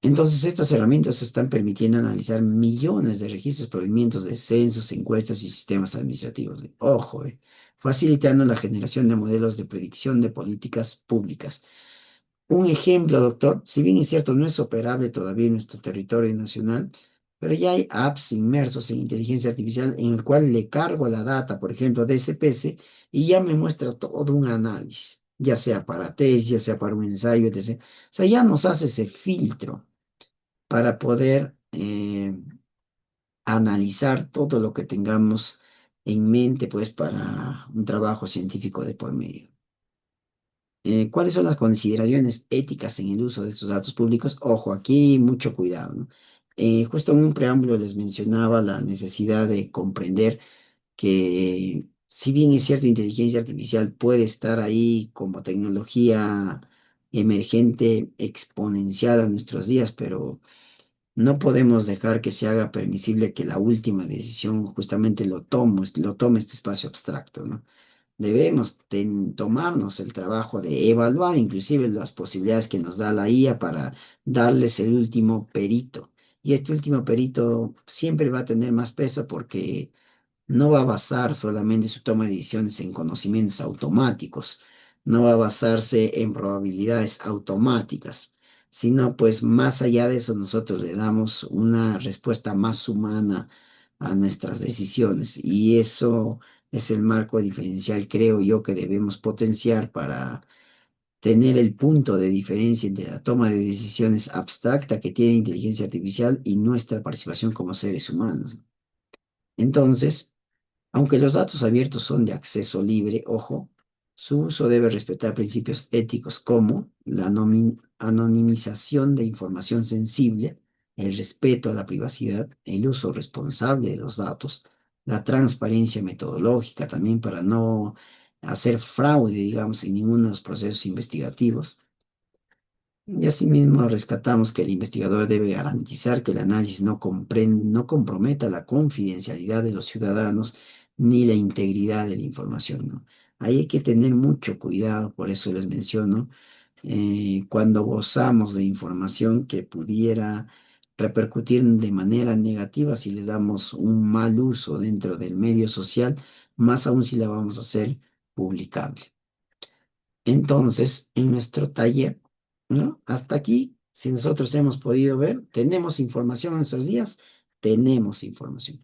Entonces, estas herramientas están permitiendo analizar millones de registros provenientes de censos, encuestas y sistemas administrativos. Ojo, facilitando la generación de modelos de predicción de políticas públicas. Un ejemplo, doctor, si bien es cierto, no es operable todavía en nuestro territorio nacional, pero ya hay apps inmersos en inteligencia artificial en el cual le cargo la data, por ejemplo, de SPS, y ya me muestra todo un análisis, ya sea para test, ya sea para un ensayo, etc. O sea, ya nos hace ese filtro para poder analizar todo lo que tengamos en mente, pues, para un trabajo científico de por medio. ¿Cuáles son las consideraciones éticas en el uso de estos datos públicos? Ojo, aquí mucho cuidado, ¿no? Justo en un preámbulo les mencionaba la necesidad de comprender que si bien es cierto, inteligencia artificial puede estar ahí como tecnología emergente exponencial a nuestros días, pero no podemos dejar que se haga permisible que la última decisión justamente lo tome este espacio abstracto, ¿no? Debemos tomarnos el trabajo de evaluar inclusive las posibilidades que nos da la IA para darles el último perito. Y este último perito siempre va a tener más peso porque no va a basar solamente su toma de decisiones en conocimientos automáticos, no va a basarse en probabilidades automáticas, sino pues más allá de eso nosotros le damos una respuesta más humana a nuestras decisiones y eso es el marco diferencial, creo yo, que debemos potenciar para tener el punto de diferencia entre la toma de decisiones abstracta que tiene inteligencia artificial y nuestra participación como seres humanos. Entonces, aunque los datos abiertos son de acceso libre, ojo, su uso debe respetar principios éticos como la anonimización de información sensible, el respeto a la privacidad, el uso responsable de los datos, la transparencia metodológica también para no hacer fraude, digamos, en ninguno de los procesos investigativos. Y asimismo rescatamos que el investigador debe garantizar que el análisis no comprometa la confidencialidad de los ciudadanos ni la integridad de la información, ¿no? Ahí hay que tener mucho cuidado, por eso les menciono, cuando gozamos de información que pudiera repercutir de manera negativa si le damos un mal uso dentro del medio social, más aún si la vamos a hacer publicable. Entonces, en nuestro taller, ¿no? Hasta aquí, si nosotros hemos podido ver, tenemos información en estos días, tenemos información.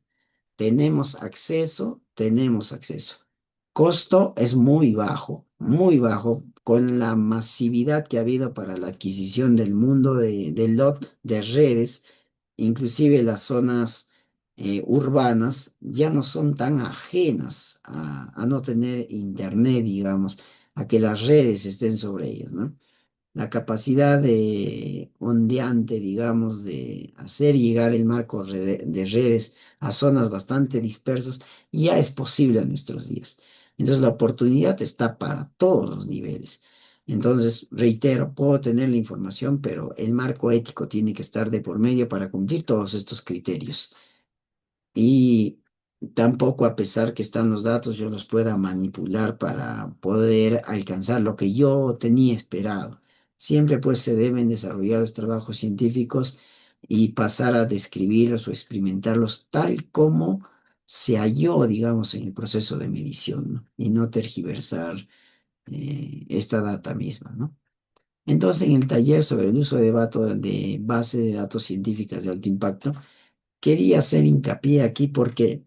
Tenemos acceso, tenemos acceso. Costo es muy bajo, con la masividad que ha habido para la adquisición del mundo de lot de redes, inclusive las zonas urbanas ya no son tan ajenas a no tener internet, digamos, a que las redes estén sobre ellas, ¿no? La capacidad de ondeante, digamos, de hacer llegar el marco de redes a zonas bastante dispersas, ya es posible en nuestros días. Entonces, la oportunidad está para todos los niveles. Entonces, reitero, puedo tener la información, pero el marco ético tiene que estar de por medio para cumplir todos estos criterios. Y tampoco, a pesar que están los datos, yo los pueda manipular para poder alcanzar lo que yo tenía esperado. Siempre pues se deben desarrollar los trabajos científicos y pasar a describirlos o experimentarlos tal como se halló, digamos, en el proceso de medición, ¿no? Y no tergiversar esta data misma, ¿no? Entonces, en el taller sobre el uso de base de datos científicas de alto impacto, quería hacer hincapié aquí porque,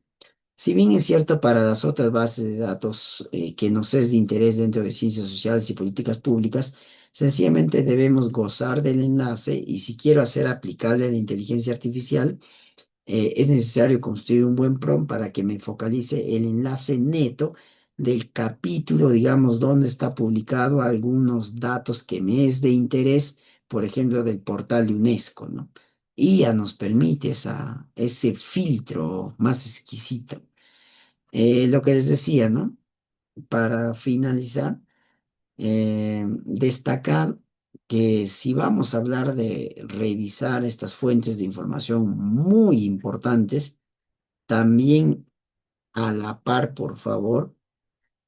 si bien es cierto para las otras bases de datos que nos es de interés dentro de ciencias sociales y políticas públicas, sencillamente debemos gozar del enlace y si quiero hacer aplicable la inteligencia artificial, es necesario construir un buen prompt para que me focalice el enlace neto del capítulo, digamos, donde está publicado algunos datos que me es de interés, por ejemplo, del portal de UNESCO, ¿no? Y ya nos permite ese filtro más exquisito. Lo que les decía, ¿no? Para finalizar, destacar que si vamos a hablar de revisar estas fuentes de información muy importantes, también a la par, por favor,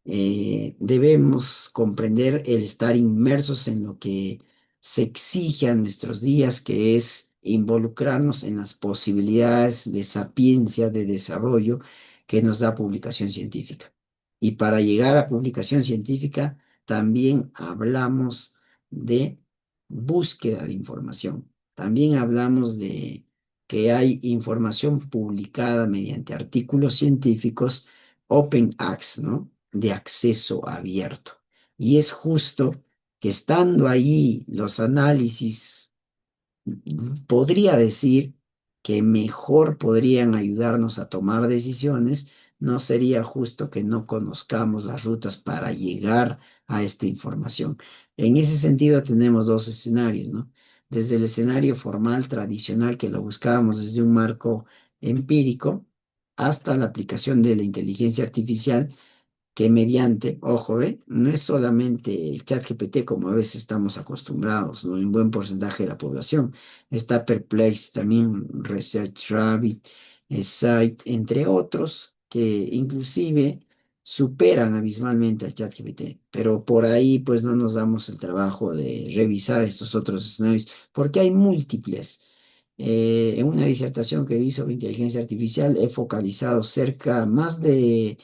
debemos comprender el estar inmersos en lo que se exige a nuestros días, que es involucrarnos en las posibilidades de sapiencia, de desarrollo que nos da publicación científica. Y para llegar a publicación científica, también hablamos de búsqueda de información. También hablamos de que hay información publicada mediante artículos científicos open access, ¿no? De acceso abierto. Y es justo que estando ahí los análisis, podría decir que mejor podrían ayudarnos a tomar decisiones, no sería justo que no conozcamos las rutas para llegar a esta información. En ese sentido tenemos dos escenarios, ¿no? Desde el escenario formal tradicional que lo buscábamos desde un marco empírico hasta la aplicación de la inteligencia artificial que mediante, ojo, no es solamente el chat GPT como a veces estamos acostumbrados, ¿no? En buen porcentaje de la población. Está Perplex, también Research Rabbit, Site, entre otros, que inclusive superan abismalmente al chat GPT. Pero por ahí pues no nos damos el trabajo de revisar estos otros escenarios, porque hay múltiples. En una disertación que hizo sobre inteligencia artificial he focalizado más de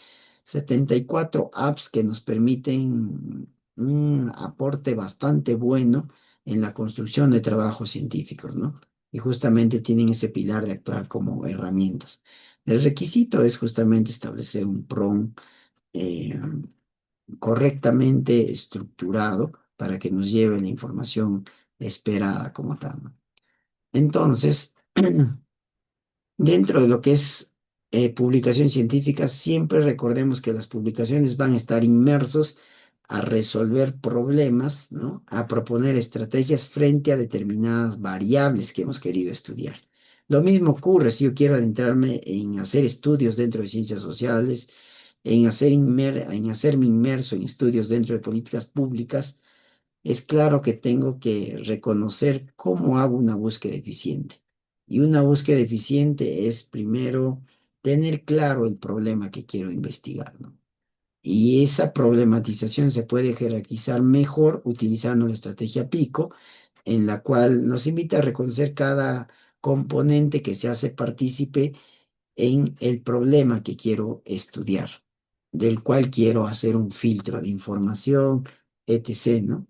74 apps que nos permiten un aporte bastante bueno en la construcción de trabajos científicos, ¿no? Y justamente tienen ese pilar de actuar como herramientas. El requisito es justamente establecer un prompt eh, correctamente estructurado para que nos lleve la información esperada como tal, ¿no? Entonces, dentro de lo que es publicación científica, siempre recordemos que las publicaciones van a estar inmersos a resolver problemas, ¿no? A proponer estrategias frente a determinadas variables que hemos querido estudiar. Lo mismo ocurre si yo quiero adentrarme en hacer estudios dentro de ciencias sociales, en hacerme inmerso en estudios dentro de políticas públicas. Es claro que tengo que reconocer cómo hago una búsqueda eficiente. Y una búsqueda eficiente es primero tener claro el problema que quiero investigar, ¿no? Y esa problematización se puede jerarquizar mejor utilizando la estrategia PICO, en la cual nos invita a reconocer cada componente que se hace partícipe en el problema que quiero estudiar, del cual quiero hacer un filtro de información, etc., ¿no?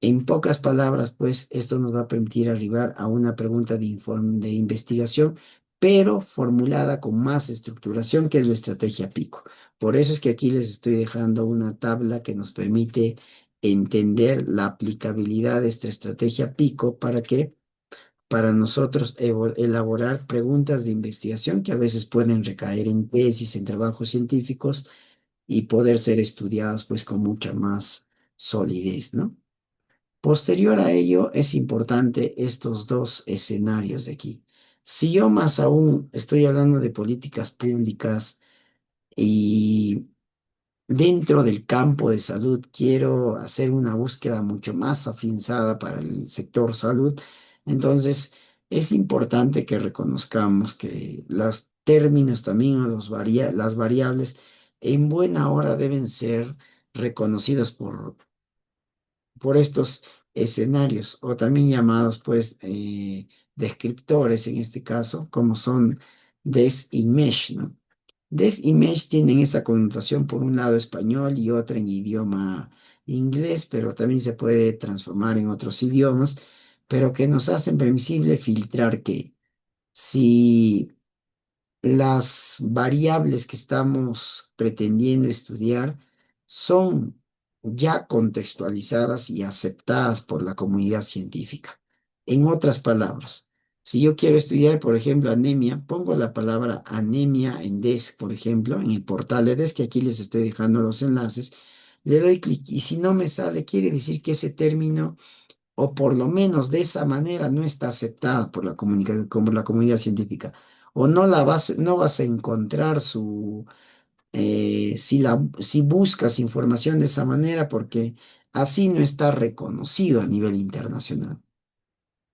En pocas palabras, pues, esto nos va a permitir arribar a una pregunta de investigación, pero formulada con más estructuración, que es la estrategia PICO. Por eso es que aquí les estoy dejando una tabla que nos permite entender la aplicabilidad de esta estrategia PICO para que para nosotros elaborar preguntas de investigación que a veces pueden recaer en tesis, en trabajos científicos y poder ser estudiados pues con mucha más solidez, ¿no? Posterior a ello, es importante estos dos escenarios de aquí. Si yo más aún estoy hablando de políticas públicas y dentro del campo de salud quiero hacer una búsqueda mucho más afianzada para el sector salud, entonces es importante que reconozcamos que los términos también o las variables en buena hora deben ser reconocidos por estos escenarios, o también llamados pues descriptores en este caso, como son des y mesh, ¿no? Des y mesh tienen esa connotación por un lado español y otra en idioma inglés, pero también se puede transformar en otros idiomas, pero que nos hacen permisible filtrar que si las variables que estamos pretendiendo estudiar son ya contextualizadas y aceptadas por la comunidad científica. En otras palabras, si yo quiero estudiar, por ejemplo, anemia, pongo la palabra anemia en DESC, por ejemplo, en el portal de DESC, que aquí les estoy dejando los enlaces, le doy clic y si no me sale, quiere decir que ese término o por lo menos de esa manera no está aceptada por por la comunidad científica, o no vas a encontrar si buscas información de esa manera, porque así no está reconocido a nivel internacional.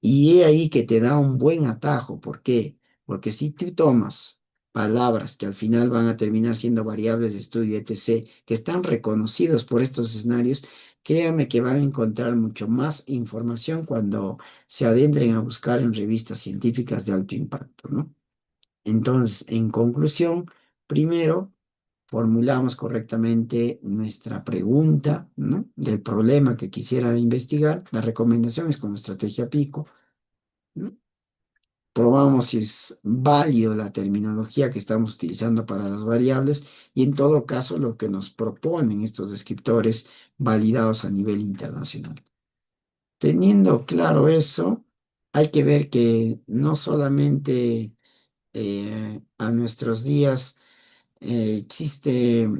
Y he ahí que te da un buen atajo. ¿Por qué? Porque si tú tomas palabras que al final van a terminar siendo variables de estudio, etc., que están reconocidos por estos escenarios, créame que van a encontrar mucho más información cuando se adentren a buscar en revistas científicas de alto impacto, ¿no? Entonces, en conclusión, primero, formulamos correctamente nuestra pregunta, ¿no? Del problema que quisiera investigar. La recomendación es con estrategia PICO, ¿no? Probamos si es válido la terminología que estamos utilizando para las variables y en todo caso lo que nos proponen estos descriptores validados a nivel internacional. Teniendo claro eso, hay que ver que no solamente a nuestros días existe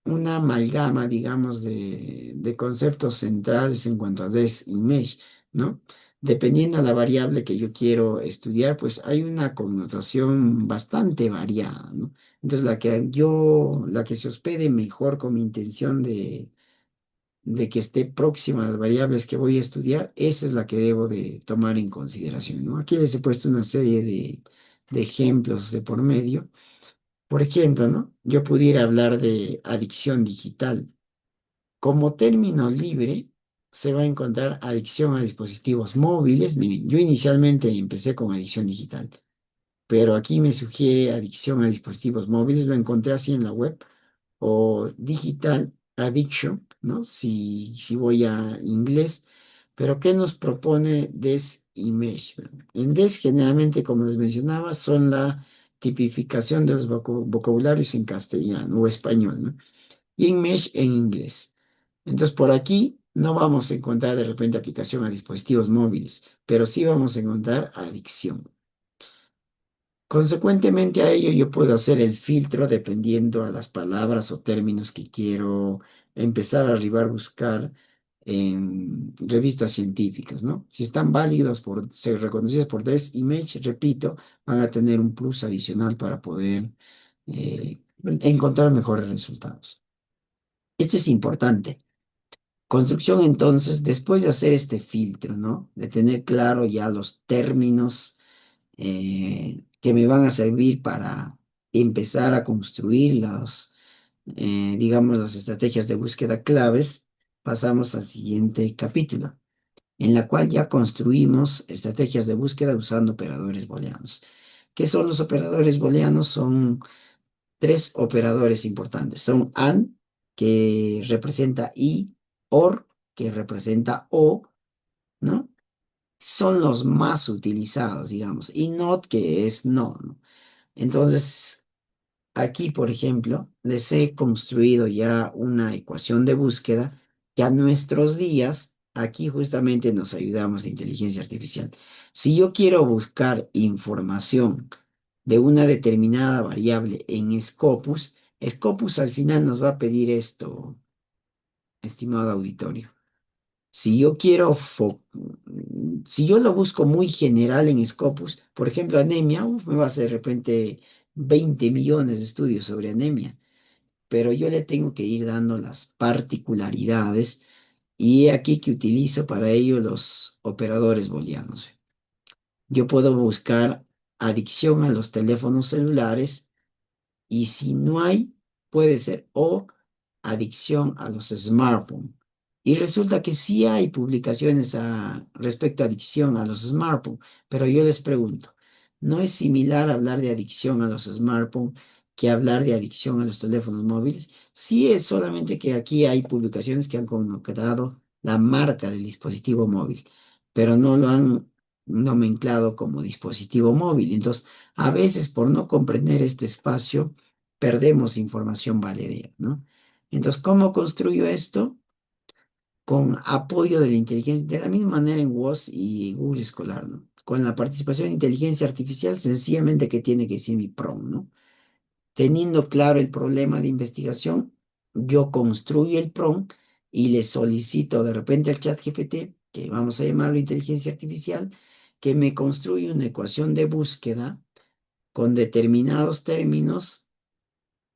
una amalgama, digamos, de conceptos centrales en cuanto a DES y MESH, ¿no? Dependiendo de la variable que yo quiero estudiar, pues hay una connotación bastante variada, ¿no? Entonces, la que se hospede mejor con mi intención de que esté próxima a las variables que voy a estudiar, esa es la que debo de tomar en consideración, ¿no? Aquí les he puesto una serie de ejemplos de por medio. Por ejemplo, ¿no? Yo pudiera hablar de adicción digital. Como término libre, se va a encontrar adicción a dispositivos móviles. Miren, yo inicialmente empecé con adicción digital, pero aquí me sugiere adicción a dispositivos móviles. Lo encontré así en la web o digital addiction, ¿no? Si voy a inglés. Pero ¿qué nos propone DES y MESH? En DES generalmente, como les mencionaba, son la tipificación de los vocabularios en castellano o español, ¿no? Y en MESH en inglés. Entonces, por aquí no vamos a encontrar de repente aplicación a dispositivos móviles, pero sí vamos a encontrar adicción. Consecuentemente a ello, yo puedo hacer el filtro dependiendo a las palabras o términos que quiero empezar a arribar, buscar en revistas científicas, ¿no? Si están válidos por ser reconocidos por DES Image, repito, van a tener un plus adicional para poder encontrar mejores resultados. Esto es importante. Construcción, entonces, después de hacer este filtro, ¿no? De tener claro ya los términos que me van a servir para empezar a construir digamos, las estrategias de búsqueda claves, pasamos al siguiente capítulo. en la cual ya construimos estrategias de búsqueda usando operadores booleanos. ¿Qué son los operadores booleanos? Son tres operadores importantes. Son AND, que representa y, OR, que representa o, ¿no? Son los más utilizados, digamos, y NOT, que es no, ¿no? Entonces, aquí, por ejemplo, les he construido ya una ecuación de búsqueda que a nuestros días, aquí justamente nos ayudamos de inteligencia artificial. Si yo quiero buscar información de una determinada variable en Scopus, Scopus al final nos va a pedir esto, estimado auditorio. Si yo si yo lo busco muy general en Scopus, por ejemplo, anemia, me va a hacer de repente 20 millones de estudios sobre anemia, pero yo le tengo que ir dando las particularidades y he aquí que utilizo para ello los operadores booleanos. Yo puedo buscar adicción a los teléfonos celulares y si no hay, puede ser o adicción a los smartphones. Y resulta que sí hay publicaciones respecto a adicción a los smartphones, pero yo les pregunto, ¿no es similar hablar de adicción a los smartphones que hablar de adicción a los teléfonos móviles? Sí, es solamente que aquí hay publicaciones que han connotado la marca del dispositivo móvil, pero no lo han nomenclado como dispositivo móvil. Entonces, a veces por no comprender este espacio, perdemos información valedera, ¿no? Entonces, ¿cómo construyo esto? Con apoyo de la inteligencia, de la misma manera en WOS y Google Scholar, ¿no? Con la participación de inteligencia artificial, sencillamente que tiene que decir mi prompt, ¿no? Teniendo claro el problema de investigación, yo construyo el prompt y le solicito de repente al chat GPT, que vamos a llamarlo inteligencia artificial, que me construya una ecuación de búsqueda con determinados términos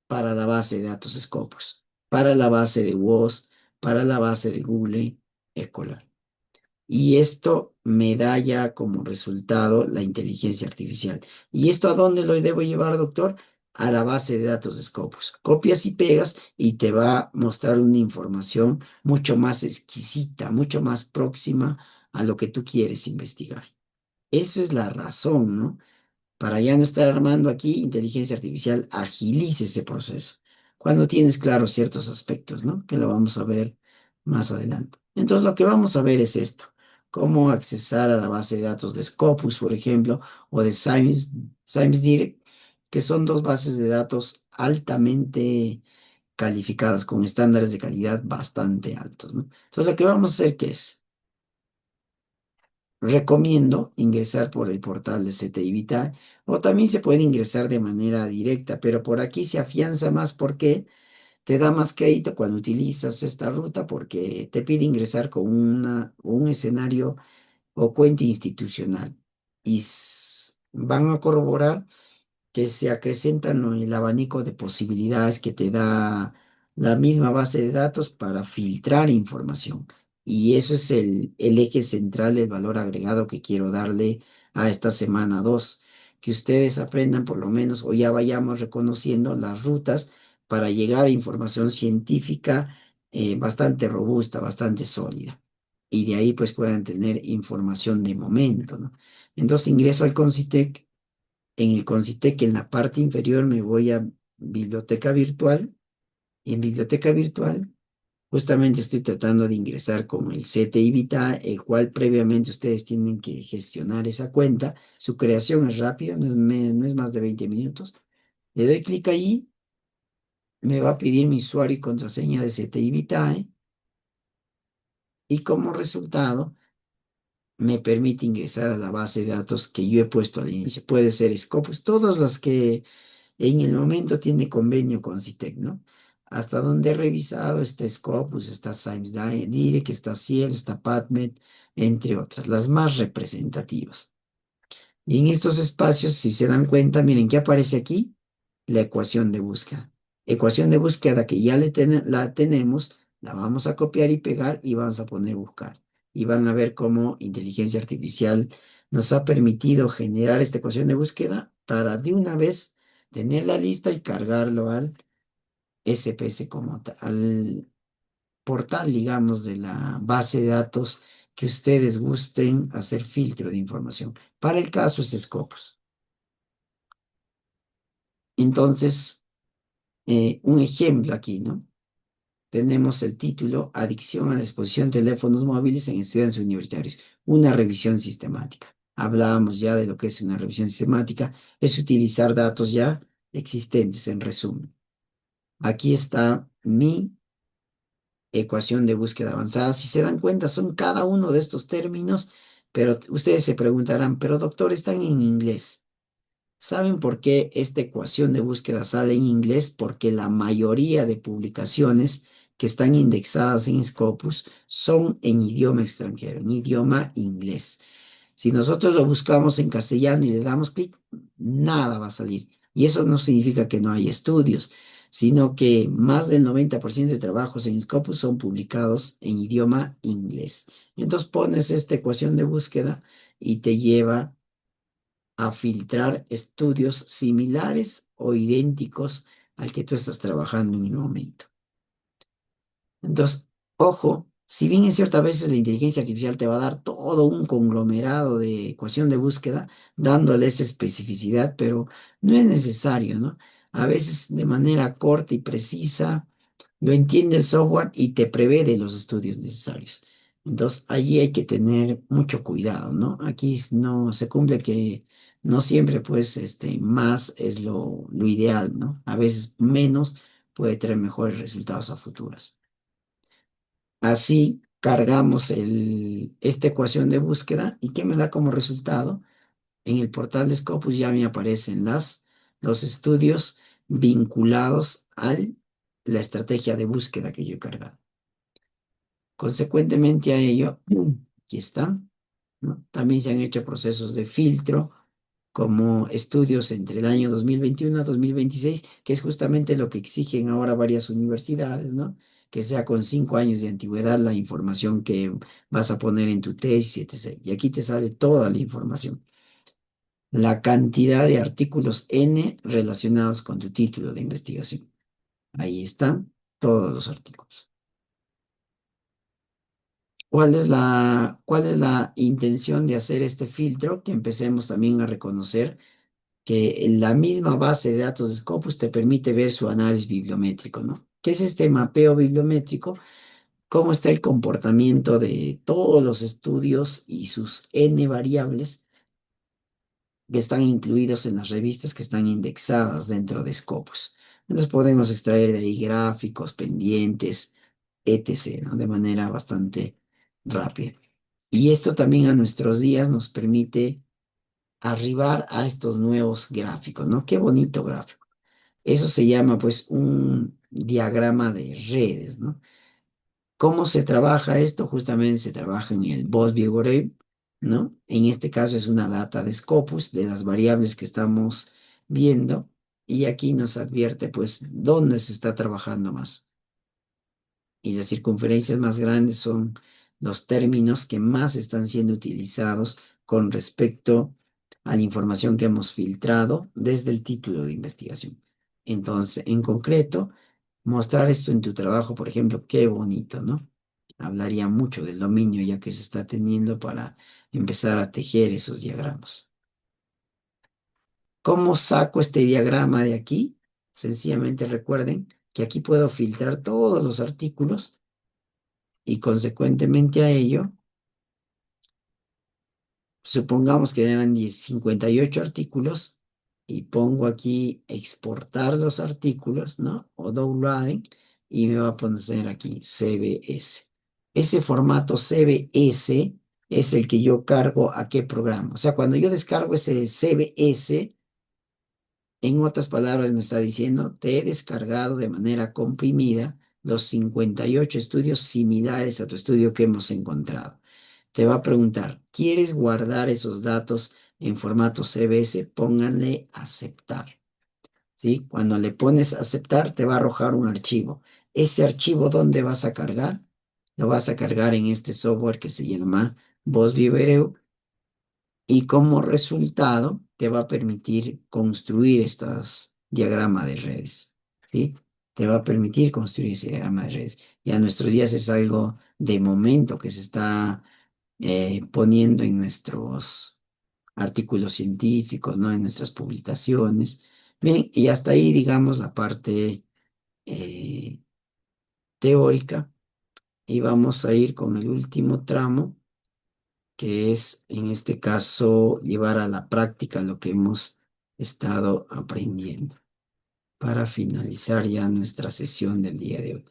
para la base de datos Scopus, para la base de WOS, para la base de Google Scholar. Y esto me da ya como resultado la inteligencia artificial. ¿Y esto a dónde lo debo llevar, doctor? A la base de datos de Scopus. Copias y pegas y te va a mostrar una información mucho más exquisita, mucho más próxima a lo que tú quieres investigar. Eso es la razón, ¿no? Para ya no estar armando aquí inteligencia artificial, agilice ese proceso. Cuando tienes claros ciertos aspectos, ¿no? Que lo vamos a ver más adelante. Entonces, lo que vamos a ver es esto. Cómo accesar a la base de datos de Scopus, por ejemplo, o de SciMS Direct, que son dos bases de datos altamente calificadas, con estándares de calidad bastante altos, ¿no? Entonces, lo que vamos a hacer, ¿qué es? Recomiendo ingresar por el portal de CTI Vitae o también se puede ingresar de manera directa, pero por aquí se afianza más porque te da más crédito cuando utilizas esta ruta porque te pide ingresar con un escenario o cuenta institucional y van a corroborar que se acrecentan ¿no? el abanico de posibilidades que te da la misma base de datos para filtrar información. Y eso es el eje central del valor agregado que quiero darle a esta semana 2, que ustedes aprendan por lo menos o ya vayamos reconociendo las rutas para llegar a información científica bastante robusta, bastante sólida. Y de ahí pues puedan tener información de momento, ¿no? Entonces ingreso al Concitec, en el Concitec, en la parte inferior, me voy a biblioteca virtual y en biblioteca virtual justamente estoy tratando de ingresar con el CTI Vitae, el cual previamente ustedes tienen que gestionar esa cuenta. Su creación es rápida, no es más de 20 minutos. Le doy clic ahí, me va a pedir mi usuario y contraseña de CTI Vitae y como resultado me permite ingresar a la base de datos que yo he puesto al inicio. Puede ser Scopus, todas las que en el momento tiene convenio con CITEC, ¿no? Hasta donde he revisado está Scopus, está SciMS Direct, está Ciel, está PubMed, entre otras, las más representativas. Y en estos espacios, si se dan cuenta, miren, ¿qué aparece aquí? La ecuación de búsqueda. Ecuación de búsqueda que ya la tenemos, la vamos a copiar y pegar y vamos a poner buscar. Y van a ver cómo inteligencia artificial nos ha permitido generar esta ecuación de búsqueda para de una vez tener la lista y cargarlo al SPS como al portal, digamos, de la base de datos que ustedes gusten hacer filtro de información. Para el caso es Scopus. Entonces, un ejemplo aquí, ¿no? Tenemos el título Adicción a la exposición de teléfonos móviles en estudiantes universitarios, una revisión sistemática. Hablábamos ya de lo que es una revisión sistemática, es utilizar datos ya existentes, en resumen. Aquí está mi ecuación de búsqueda avanzada. Si se dan cuenta, son cada uno de estos términos, pero ustedes se preguntarán, pero doctor, están en inglés. ¿Saben por qué esta ecuación de búsqueda sale en inglés? Porque la mayoría de publicaciones que están indexadas en Scopus son en idioma extranjero, en idioma inglés. Si nosotros lo buscamos en castellano y le damos clic, nada va a salir. Y eso no significa que no hay estudios, sino que más del 90% de trabajos en Scopus son publicados en idioma inglés. Entonces pones esta ecuación de búsqueda y te lleva a filtrar estudios similares o idénticos al que tú estás trabajando en el momento. Entonces, ojo, si bien es cierto, a veces la inteligencia artificial te va a dar todo un conglomerado de ecuación de búsqueda, dándole esa especificidad, pero no es necesario, ¿no? A veces de manera corta y precisa lo entiende el software y te prevé de los estudios necesarios. Entonces, allí hay que tener mucho cuidado, ¿no? Aquí no se cumple que no siempre, pues, más es lo ideal, ¿no? A veces menos puede tener mejores resultados a futuros. Así cargamos esta ecuación de búsqueda y ¿qué me da como resultado? En el portal de Scopus ya me aparecen los estudios vinculados a la estrategia de búsqueda que yo he cargado. Consecuentemente a ello, aquí están, ¿no? También se han hecho procesos de filtro como estudios entre el año 2021 a 2026, que es justamente lo que exigen ahora varias universidades, ¿no? Que sea con 5 años de antigüedad la información que vas a poner en tu tesis, etc. Y aquí te sale toda la información. La cantidad de artículos N relacionados con tu título de investigación. Ahí están todos los artículos. ¿Cuál es la intención de hacer este filtro? Que empecemos también a reconocer que la misma base de datos de Scopus te permite ver su análisis bibliométrico, ¿no? ¿Qué es este mapeo bibliométrico? ¿Cómo está el comportamiento de todos los estudios y sus N variables que están incluidos en las revistas que están indexadas dentro de Scopus? Entonces podemos extraer de ahí gráficos, pendientes, etc., ¿no? De manera bastante rápida. Y esto también a nuestros días nos permite arribar a estos nuevos gráficos, ¿no? Qué bonito gráfico. Eso se llama pues un diagrama de redes, ¿no? ¿Cómo se trabaja esto? Justamente se trabaja en el Bosbie-Goreu, ¿no? En este caso es una data de Scopus, de las variables que estamos viendo, y aquí nos advierte pues dónde se está trabajando más. Y las circunferencias más grandes son los términos que más están siendo utilizados con respecto a la información que hemos filtrado desde el título de investigación. Entonces, en concreto, mostrar esto en tu trabajo, por ejemplo, qué bonito, ¿no? Hablaría mucho del dominio ya que se está teniendo para empezar a tejer esos diagramas. ¿Cómo saco este diagrama de aquí? Sencillamente recuerden que aquí puedo filtrar todos los artículos y consecuentemente a ello, supongamos que eran 58 artículos y pongo aquí exportar los artículos, ¿no? O downloading y me va a poner aquí CBS. Ese formato CBS es el que yo cargo a qué programa. O sea, cuando yo descargo ese CBS, en otras palabras me está diciendo, te he descargado de manera comprimida los 58 estudios similares a tu estudio que hemos encontrado. Te va a preguntar, ¿quieres guardar esos datos en formato CBS? Pónganle aceptar, ¿sí? Cuando le pones aceptar, te va a arrojar un archivo. Ese archivo, ¿dónde vas a cargar? Lo vas a cargar en este software que se llama Voz Vivereu y como resultado te va a permitir construir estos diagramas de redes, ¿sí? Te va a permitir construir ese diagrama de redes. Y a nuestros días es algo de momento que se está poniendo en nuestros artículos científicos, ¿no? En nuestras publicaciones. Bien, y hasta ahí, digamos, la parte eh, teórica. Y vamos a ir con el último tramo, que es, en este caso, llevar a la práctica lo que hemos estado aprendiendo para finalizar ya nuestra sesión del día de hoy.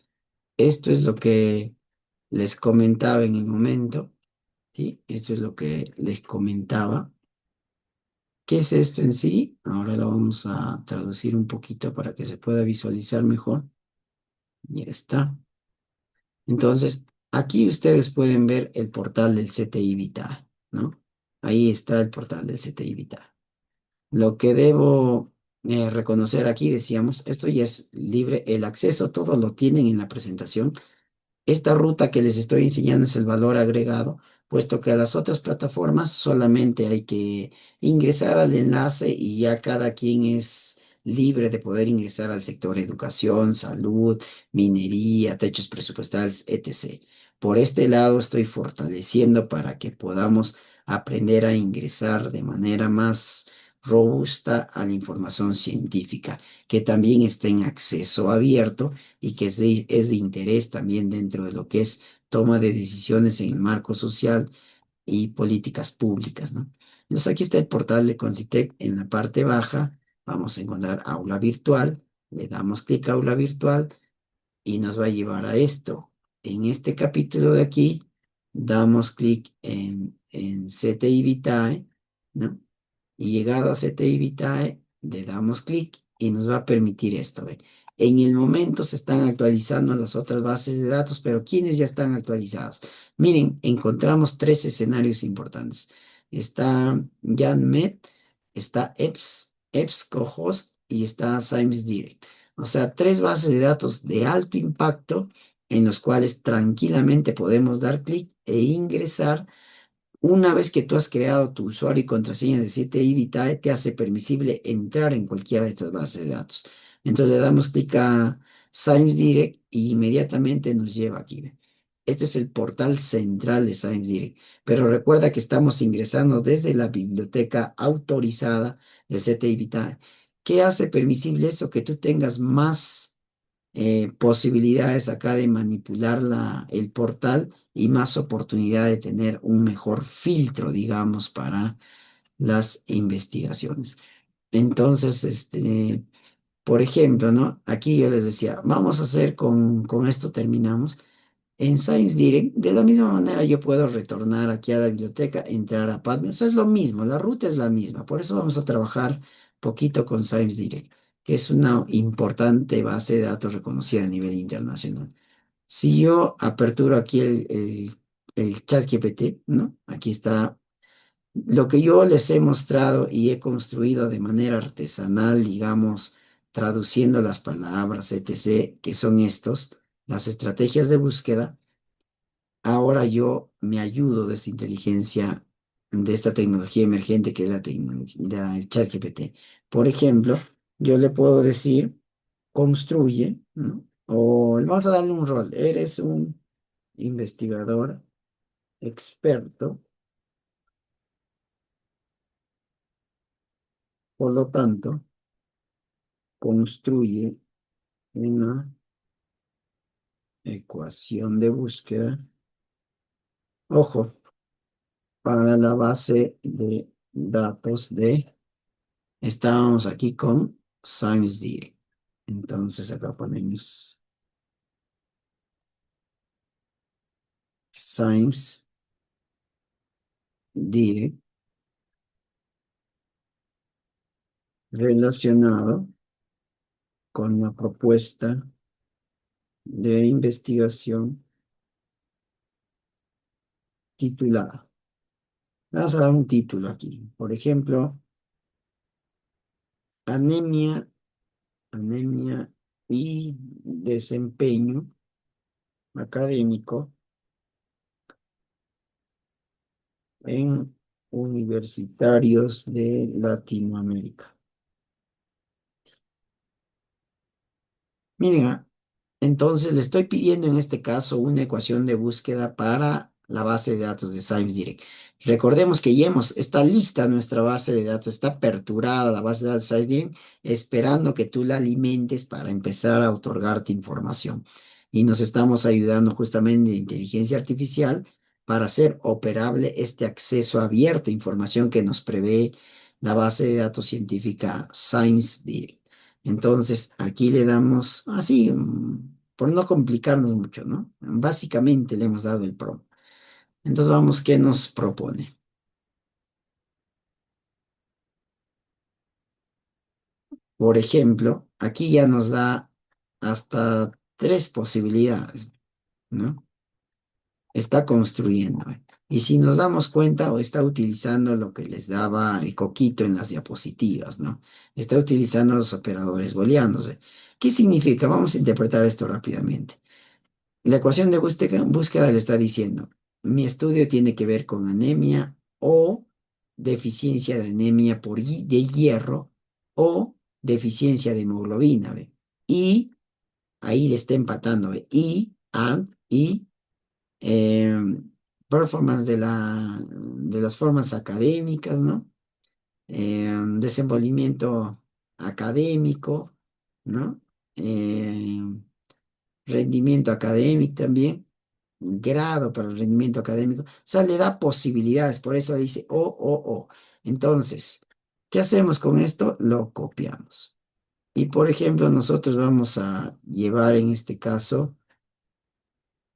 Esto es lo que les comentaba en el momento, ¿sí? Esto es lo que les comentaba. ¿Qué es esto en sí? Ahora lo vamos a traducir un poquito para que se pueda visualizar mejor. Ya está. Entonces, aquí ustedes pueden ver el portal del CTI Vitae, ¿no? Ahí está el portal del CTI Vitae. Lo que debo reconocer aquí, decíamos, esto ya es libre, el acceso, todo lo tienen en la presentación. Esta ruta que les estoy enseñando es el valor agregado, puesto que a las otras plataformas solamente hay que ingresar al enlace y ya cada quien es libre de poder ingresar al sector educación, salud, minería, techos presupuestales, etc. Por este lado estoy fortaleciendo para que podamos aprender a ingresar de manera más robusta a la información científica, que también está en acceso abierto y que es de interés también dentro de lo que es toma de decisiones en el marco social y políticas públicas, ¿no? Entonces aquí está el portal de Concitec en la parte baja, vamos a encontrar aula virtual, le damos clic a aula virtual y nos va a llevar a esto. En este capítulo de aquí, damos clic en CTI Vitae, ¿no? Y llegado a CTI Vitae, le damos clic y nos va a permitir esto. ¿Ve? En el momento se están actualizando las otras bases de datos, pero ¿quiénes ya están actualizadas? Miren, encontramos tres escenarios importantes. Está JanMed, está EBSCOhost y está SimesDirect. O sea, tres bases de datos de alto impacto en los cuales tranquilamente podemos dar clic e ingresar. Una vez que tú has creado tu usuario y contraseña de 7 Vitae, te hace permisible entrar en cualquiera de estas bases de datos. Entonces le damos clic a Science Direct y inmediatamente nos lleva aquí. ¿Ve? Este es el portal central de Science Direct. Pero recuerda que estamos ingresando desde la biblioteca autorizada del 7 Vitae. ¿Qué hace permisible eso? Que tú tengas más posibilidades acá de manipular el portal y más oportunidad de tener un mejor filtro, digamos, para las investigaciones. Entonces, por ejemplo, ¿no? Aquí yo les decía, vamos a hacer con esto terminamos. En Science Direct, de la misma manera yo puedo retornar aquí a la biblioteca, entrar a PubMed, o sea, es lo mismo, la ruta es la misma, por eso vamos a trabajar poquito con Science Direct, que es una importante base de datos reconocida a nivel internacional. Si yo aperturo aquí el chat GPT, ¿no? Aquí está lo que yo les he mostrado y he construido de manera artesanal, digamos, traduciendo las palabras, etc., que son estos, las estrategias de búsqueda. Ahora yo me ayudo de esta inteligencia, de esta tecnología emergente que es la tecnología del ChatGPT. Por ejemplo, yo le puedo decir, construye, ¿no? O vamos a darle un rol. Eres un investigador experto, por lo tanto, construye una ecuación de búsqueda. Ojo, para la base de datos de estábamos aquí con ScienceDirect. Entonces acá ponemos ScienceDirect relacionado con la propuesta de investigación titulada. Vamos a dar un título aquí. Por ejemplo, anemia, anemia y desempeño académico en universitarios de Latinoamérica. Miren, entonces le estoy pidiendo en este caso una ecuación de búsqueda para la base de datos de ScienceDirect. Recordemos que está lista nuestra base de datos, está aperturada la base de datos de ScienceDirect, esperando que tú la alimentes para empezar a otorgarte información. Y nos estamos ayudando justamente de inteligencia artificial para hacer operable este acceso abierto a información que nos prevé la base de datos científica ScienceDirect. Entonces, aquí le damos así, por no complicarnos mucho, ¿no? Básicamente le hemos dado el prompt. Entonces, vamos, ¿qué nos propone? Por ejemplo, aquí ya nos da hasta tres posibilidades, ¿no? Está construyendo. Y si nos damos cuenta, o está utilizando lo que les daba el coquito en las diapositivas, ¿no? Está utilizando los operadores booleanos. ¿Ve? ¿Qué significa? Vamos a interpretar esto rápidamente. La ecuación de búsqueda le está diciendo, mi estudio tiene que ver con anemia o deficiencia de anemia de hierro o deficiencia de hemoglobina, ¿ve? Y ahí le está empatando, ¿ve? Y performance de las formas académicas, ¿no? Desenvolvimiento académico, ¿no? Rendimiento académico también, grado para el rendimiento académico. O sea, le da posibilidades, por eso dice o. Entonces, ¿qué hacemos con esto? Lo copiamos. Y por ejemplo, nosotros vamos a llevar en este caso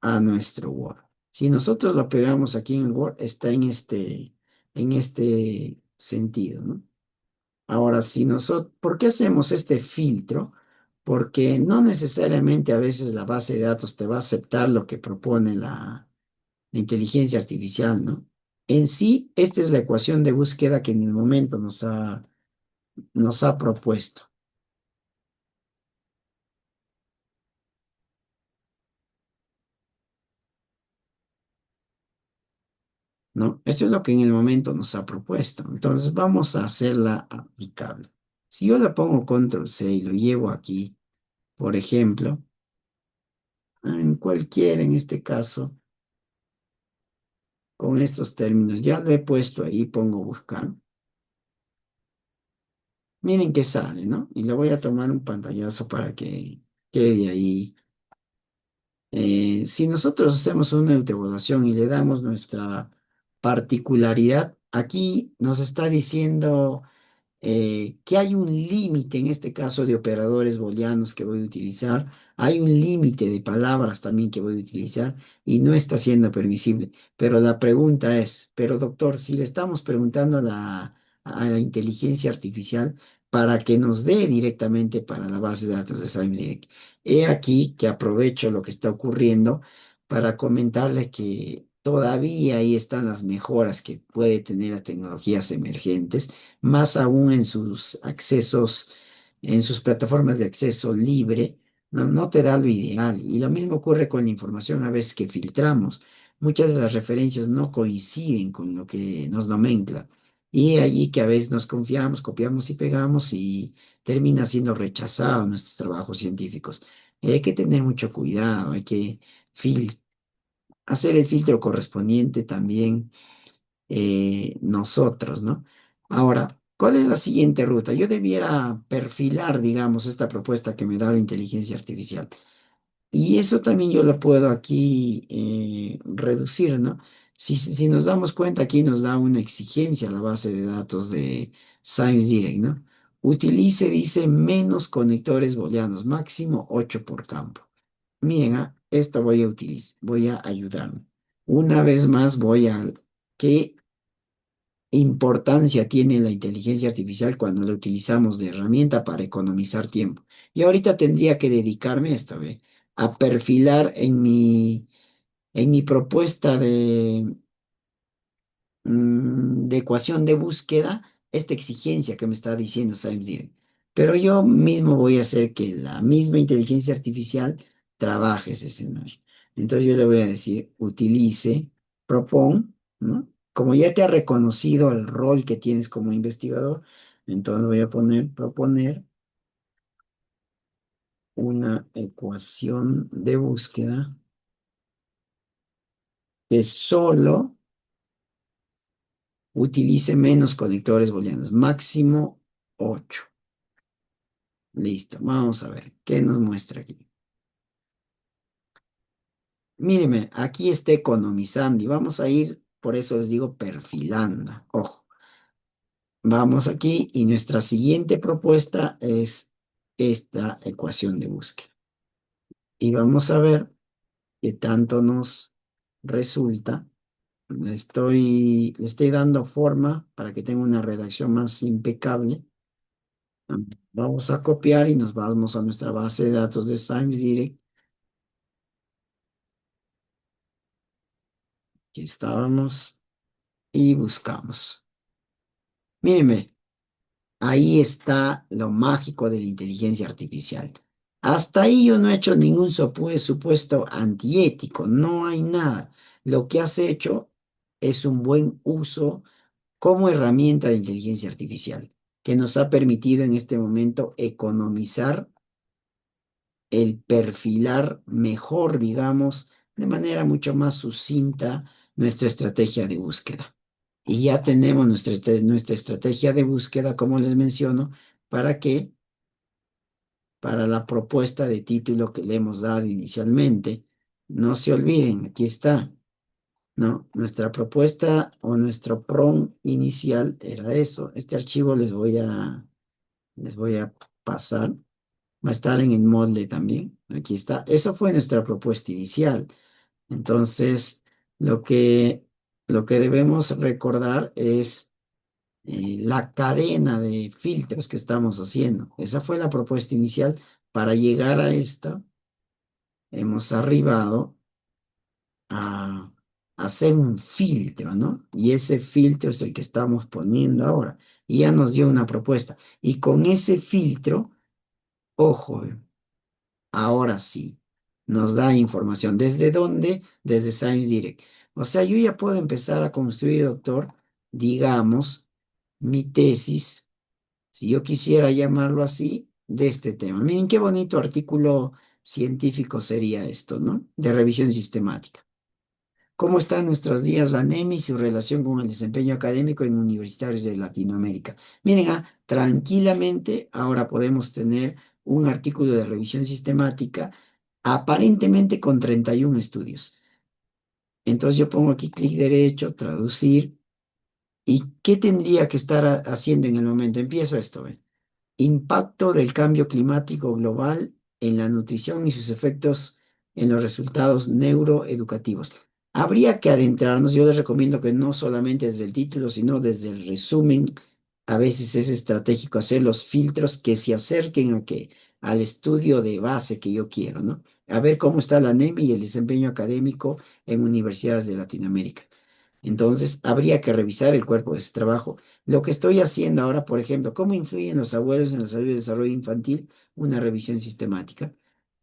a nuestro Word. Si nosotros lo pegamos aquí en el Word, está en este sentido, ¿no? Ahora, si nosotros, ¿por qué hacemos este filtro? Porque no necesariamente a veces la base de datos te va a aceptar lo que propone la inteligencia artificial, ¿no? En sí, esta es la ecuación de búsqueda que en el momento nos ha propuesto, ¿no? Esto es lo que en el momento nos ha propuesto. Entonces, vamos a hacerla aplicable. Si yo le pongo control C y lo llevo aquí, por ejemplo, en cualquiera, en este caso, con estos términos. Ya lo he puesto ahí, pongo buscar. Miren qué sale, ¿no? Y le voy a tomar un pantallazo para que quede ahí. Si nosotros hacemos una autoevaluación y le damos nuestra particularidad, aquí nos está diciendo que hay un límite, en este caso de operadores booleanos que voy a utilizar, hay un límite de palabras también que voy a utilizar y no está siendo permisible. Pero la pregunta es, pero doctor, si le estamos preguntando a la inteligencia artificial para que nos dé directamente para la base de datos de ScienceDirect, he aquí que aprovecho lo que está ocurriendo para comentarle que todavía ahí están las mejoras que puede tener las tecnologías emergentes más aún en sus accesos, en sus plataformas de acceso libre, no te da lo ideal. Y lo mismo ocurre con la información a veces que filtramos. Muchas de las referencias no coinciden con lo que nos nomencla. Y allí que a veces nos confiamos, copiamos y pegamos y termina siendo rechazado nuestros trabajos científicos. Hay que tener mucho cuidado, hay que fil- hacer el filtro correspondiente también nosotros, ¿no? Ahora, ¿cuál es la siguiente ruta? Yo debiera perfilar, digamos, esta propuesta que me da la inteligencia artificial. Y eso también yo lo puedo aquí reducir, ¿no? Si nos damos cuenta, aquí nos da una exigencia a la base de datos de ScienceDirect, ¿no? Utilice, dice, menos conectores booleanos, máximo 8 por campo. Miren, esto voy a ayudarme. Una vez más voy a... ¿Qué importancia tiene la inteligencia artificial cuando la utilizamos de herramienta para economizar tiempo? Y ahorita tendría que dedicarme a esto, ¿ve? A perfilar en mi propuesta de ecuación de búsqueda esta exigencia que me está diciendo ScienceDirect. Pero yo mismo voy a hacer que la misma inteligencia artificial trabaje ese escenario. Entonces yo le voy a decir, utilice, propon, ¿no? Como ya te ha reconocido el rol que tienes como investigador, entonces voy a proponer una ecuación de búsqueda que solo utilice menos conectores booleanos, máximo 8. Listo, vamos a ver, ¿qué nos muestra aquí? Míreme, aquí está economizando y vamos a ir, por eso les digo, perfilando. Ojo, vamos aquí y nuestra siguiente propuesta es esta ecuación de búsqueda. Y vamos a ver qué tanto nos resulta. Le estoy dando forma para que tenga una redacción más impecable. Vamos a copiar y nos vamos a nuestra base de datos de ScienceDirect. Aquí estábamos y buscamos. Mírenme, ahí está lo mágico de la inteligencia artificial. Hasta ahí yo no he hecho ningún supuesto antiético, no hay nada. Lo que has hecho es un buen uso como herramienta de inteligencia artificial, que nos ha permitido en este momento economizar el perfilar mejor, digamos, de manera mucho más sucinta nuestra estrategia de búsqueda. Y ya tenemos nuestra estrategia de búsqueda, como les menciono, para que, para la propuesta de título que le hemos dado inicialmente, no se olviden, aquí está, ¿no? Nuestra propuesta o nuestro prompt inicial era eso. Este archivo les voy a pasar. Va a estar en el molde también. Aquí está. Esa fue nuestra propuesta inicial. Entonces, lo que, lo que debemos recordar es la cadena de filtros que estamos haciendo. Esa fue la propuesta inicial. Para llegar a esta, hemos arribado a hacer un filtro, ¿no? Y ese filtro es el que estamos poniendo ahora. Y ya nos dio una propuesta. Y con ese filtro, ojo, ahora sí, nos da información. ¿Desde dónde? Desde Science Direct. O sea, yo ya puedo empezar a construir, doctor, digamos, mi tesis, si yo quisiera llamarlo así, de este tema. Miren qué bonito artículo científico sería esto, ¿no? De revisión sistemática. ¿Cómo está en nuestros días la NEM y su relación con el desempeño académico en universitarios de Latinoamérica? Miren, tranquilamente ahora podemos tener un artículo de revisión sistemática aparentemente con 31 estudios. Entonces yo pongo aquí clic derecho, traducir, ¿y qué tendría que estar haciendo en el momento? Empiezo esto, ¿ve? Impacto del cambio climático global en la nutrición y sus efectos en los resultados neuroeducativos. Habría que adentrarnos, yo les recomiendo que no solamente desde el título, sino desde el resumen, a veces es estratégico hacer los filtros que se acerquen al estudio de base que yo quiero, ¿no? A ver cómo está la NEM y el desempeño académico en universidades de Latinoamérica. Entonces, habría que revisar el cuerpo de ese trabajo. Lo que estoy haciendo ahora, por ejemplo, ¿cómo influyen los abuelos en la salud y desarrollo infantil? Una revisión sistemática.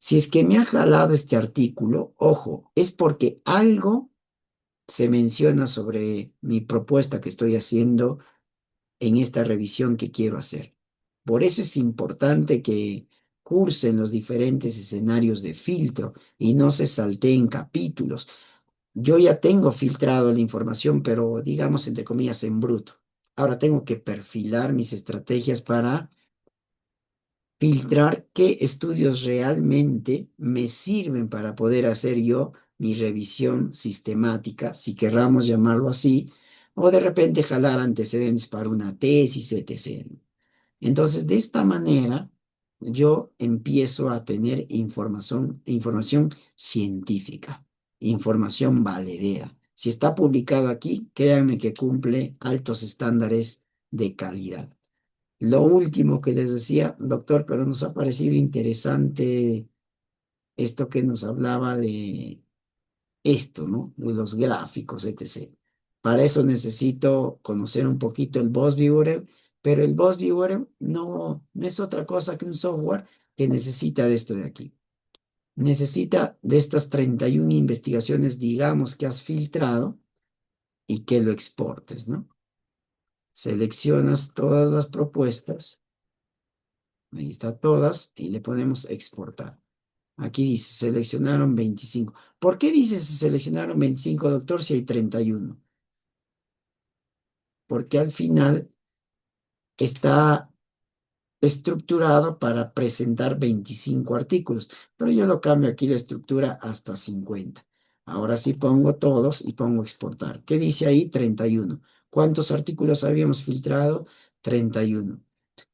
Si es que me ha jalado este artículo, ojo, es porque algo se menciona sobre mi propuesta que estoy haciendo en esta revisión que quiero hacer. Por eso es importante que cursen los diferentes escenarios de filtro y no se salteen capítulos. Yo ya tengo filtrado la información, pero digamos, entre comillas, en bruto. Ahora tengo que perfilar mis estrategias para filtrar qué estudios realmente me sirven para poder hacer yo mi revisión sistemática, si querramos llamarlo así, o de repente jalar antecedentes para una tesis, etc. Entonces, de esta manera, yo empiezo a tener información científica, información valedera. Si está publicado aquí, créanme que cumple altos estándares de calidad. Lo último que les decía, doctor, pero nos ha parecido interesante esto que nos hablaba de esto, ¿no? De los gráficos, etc. Para eso necesito conocer un poquito el Boss Viewer, pero el Boss Viewer no es otra cosa que un software que necesita de esto de aquí. Necesita de estas 31 investigaciones, digamos, que has filtrado y que lo exportes, ¿no? Seleccionas todas las propuestas, ahí está todas, y le ponemos exportar. Aquí dice, seleccionaron 25. ¿Por qué dice se seleccionaron 25, doctor, si hay 31? Porque al final está estructurado para presentar 25 artículos, pero yo lo cambio aquí la estructura hasta 50. Ahora sí pongo todos y pongo exportar. ¿Qué dice ahí? 31. ¿Cuántos artículos habíamos filtrado? 31.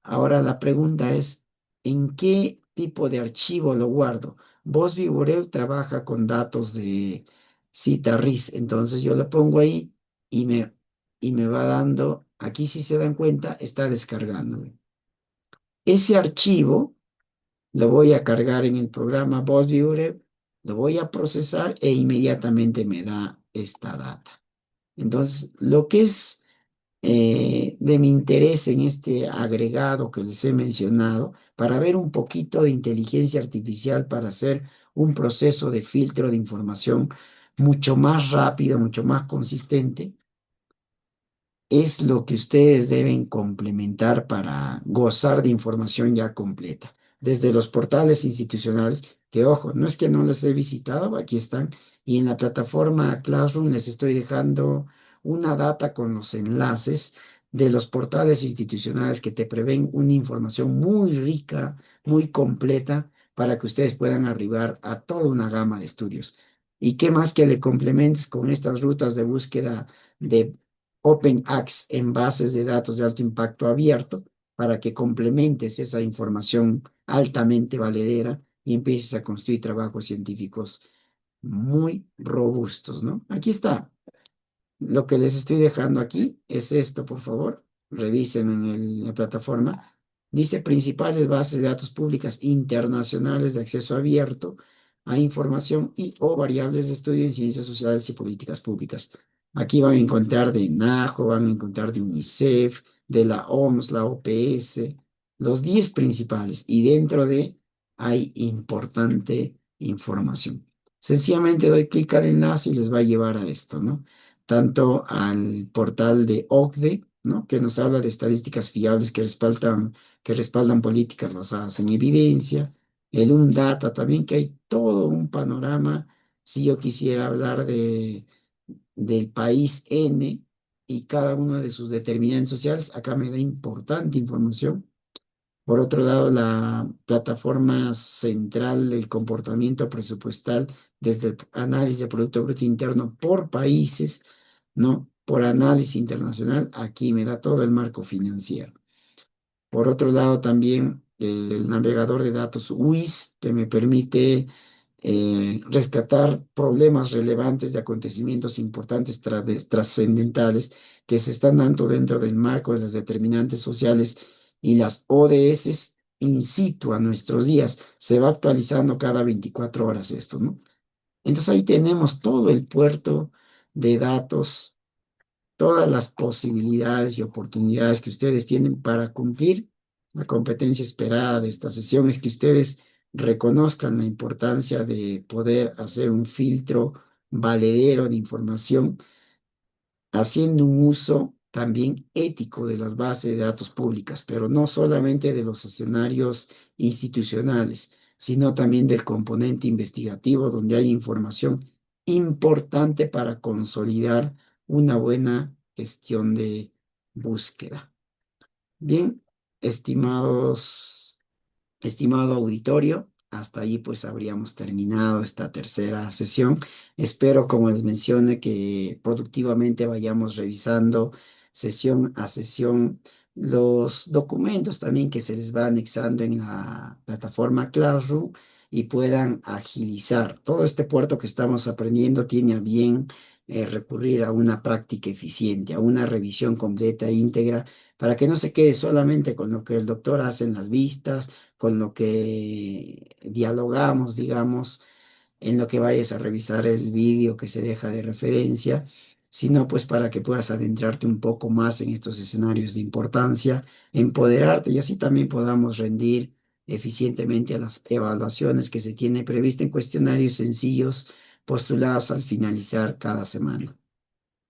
Ahora la pregunta es, ¿en qué tipo de archivo lo guardo? Bosby Burel trabaja con datos de cita RIS, entonces yo lo pongo ahí y me va dando, aquí si se dan cuenta, está descargando. Ese archivo lo voy a cargar en el programa BossViewer, lo voy a procesar e inmediatamente me da esta data. Entonces, lo que es de mi interés en este agregado que les he mencionado, para ver un poquito de inteligencia artificial, para hacer un proceso de filtro de información mucho más rápido, mucho más consistente, es lo que ustedes deben complementar para gozar de información ya completa. Desde los portales institucionales, que ojo, no es que no los he visitado, aquí están, y en la plataforma Classroom les estoy dejando una data con los enlaces de los portales institucionales que te prevén una información muy rica, muy completa, para que ustedes puedan arribar a toda una gama de estudios. Y qué más que le complementes con estas rutas de búsqueda de Open Axe en bases de datos de alto impacto abierto para que complementes esa información altamente valedera y empieces a construir trabajos científicos muy robustos, ¿no? Aquí está. Lo que les estoy dejando aquí es esto, por favor. Revisen en la plataforma. Dice principales bases de datos públicas internacionales de acceso abierto a información y o variables de estudio en ciencias sociales y políticas públicas. Aquí van a encontrar de NAJO, van a encontrar de UNICEF, de la OMS, la OPS, los 10 principales. Y dentro de hay importante información. Sencillamente doy clic al enlace y les va a llevar a esto, ¿no? Tanto al portal de OCDE, ¿no? Que nos habla de estadísticas fiables que respaldan políticas basadas en evidencia, el UNDATA también, que hay todo un panorama, si yo quisiera hablar del país N y cada uno de sus determinantes sociales, acá me da importante información. Por otro lado, la plataforma central del comportamiento presupuestal desde el análisis de Producto Bruto Interno por países, ¿no? Por análisis internacional, aquí me da todo el marco financiero. Por otro lado, también el navegador de datos WIS, que me permite rescatar problemas relevantes de acontecimientos importantes trascendentales que se están dando dentro del marco de las determinantes sociales y las ODS in situ a nuestros días. Se va actualizando cada 24 horas esto, ¿no? Entonces ahí tenemos todo el puerto de datos, todas las posibilidades y oportunidades que ustedes tienen para cumplir la competencia esperada de esta sesión es que ustedes reconozcan la importancia de poder hacer un filtro valedero de información, haciendo un uso también ético de las bases de datos públicas, pero no solamente de los escenarios institucionales, sino también del componente investigativo, donde hay información importante para consolidar una buena gestión de búsqueda. Bien, estimados Estimado auditorio, hasta ahí pues habríamos terminado esta tercera sesión. Espero, como les mencioné, que productivamente vayamos revisando sesión a sesión los documentos también que se les va anexando en la plataforma Classroom y puedan agilizar. Todo este puerto que estamos aprendiendo tiene a bien recurrir a una práctica eficiente, a una revisión completa e íntegra para que no se quede solamente con lo que el doctor hace en las vistas, con lo que dialogamos, digamos, en lo que vayas a revisar el vídeo que se deja de referencia, sino pues para que puedas adentrarte un poco más en estos escenarios de importancia, empoderarte y así también podamos rendir eficientemente a las evaluaciones que se tiene prevista en cuestionarios sencillos postulados al finalizar cada semana.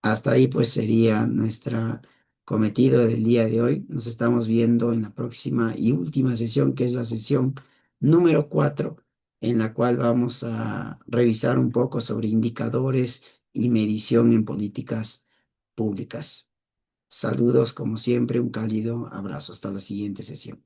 Hasta ahí pues sería nuestra cometido del día de hoy. Nos estamos viendo en la próxima y última sesión, que es la sesión número 4 en la cual vamos a revisar un poco sobre indicadores y medición en políticas públicas. Saludos, como siempre, un cálido abrazo. Hasta la siguiente sesión.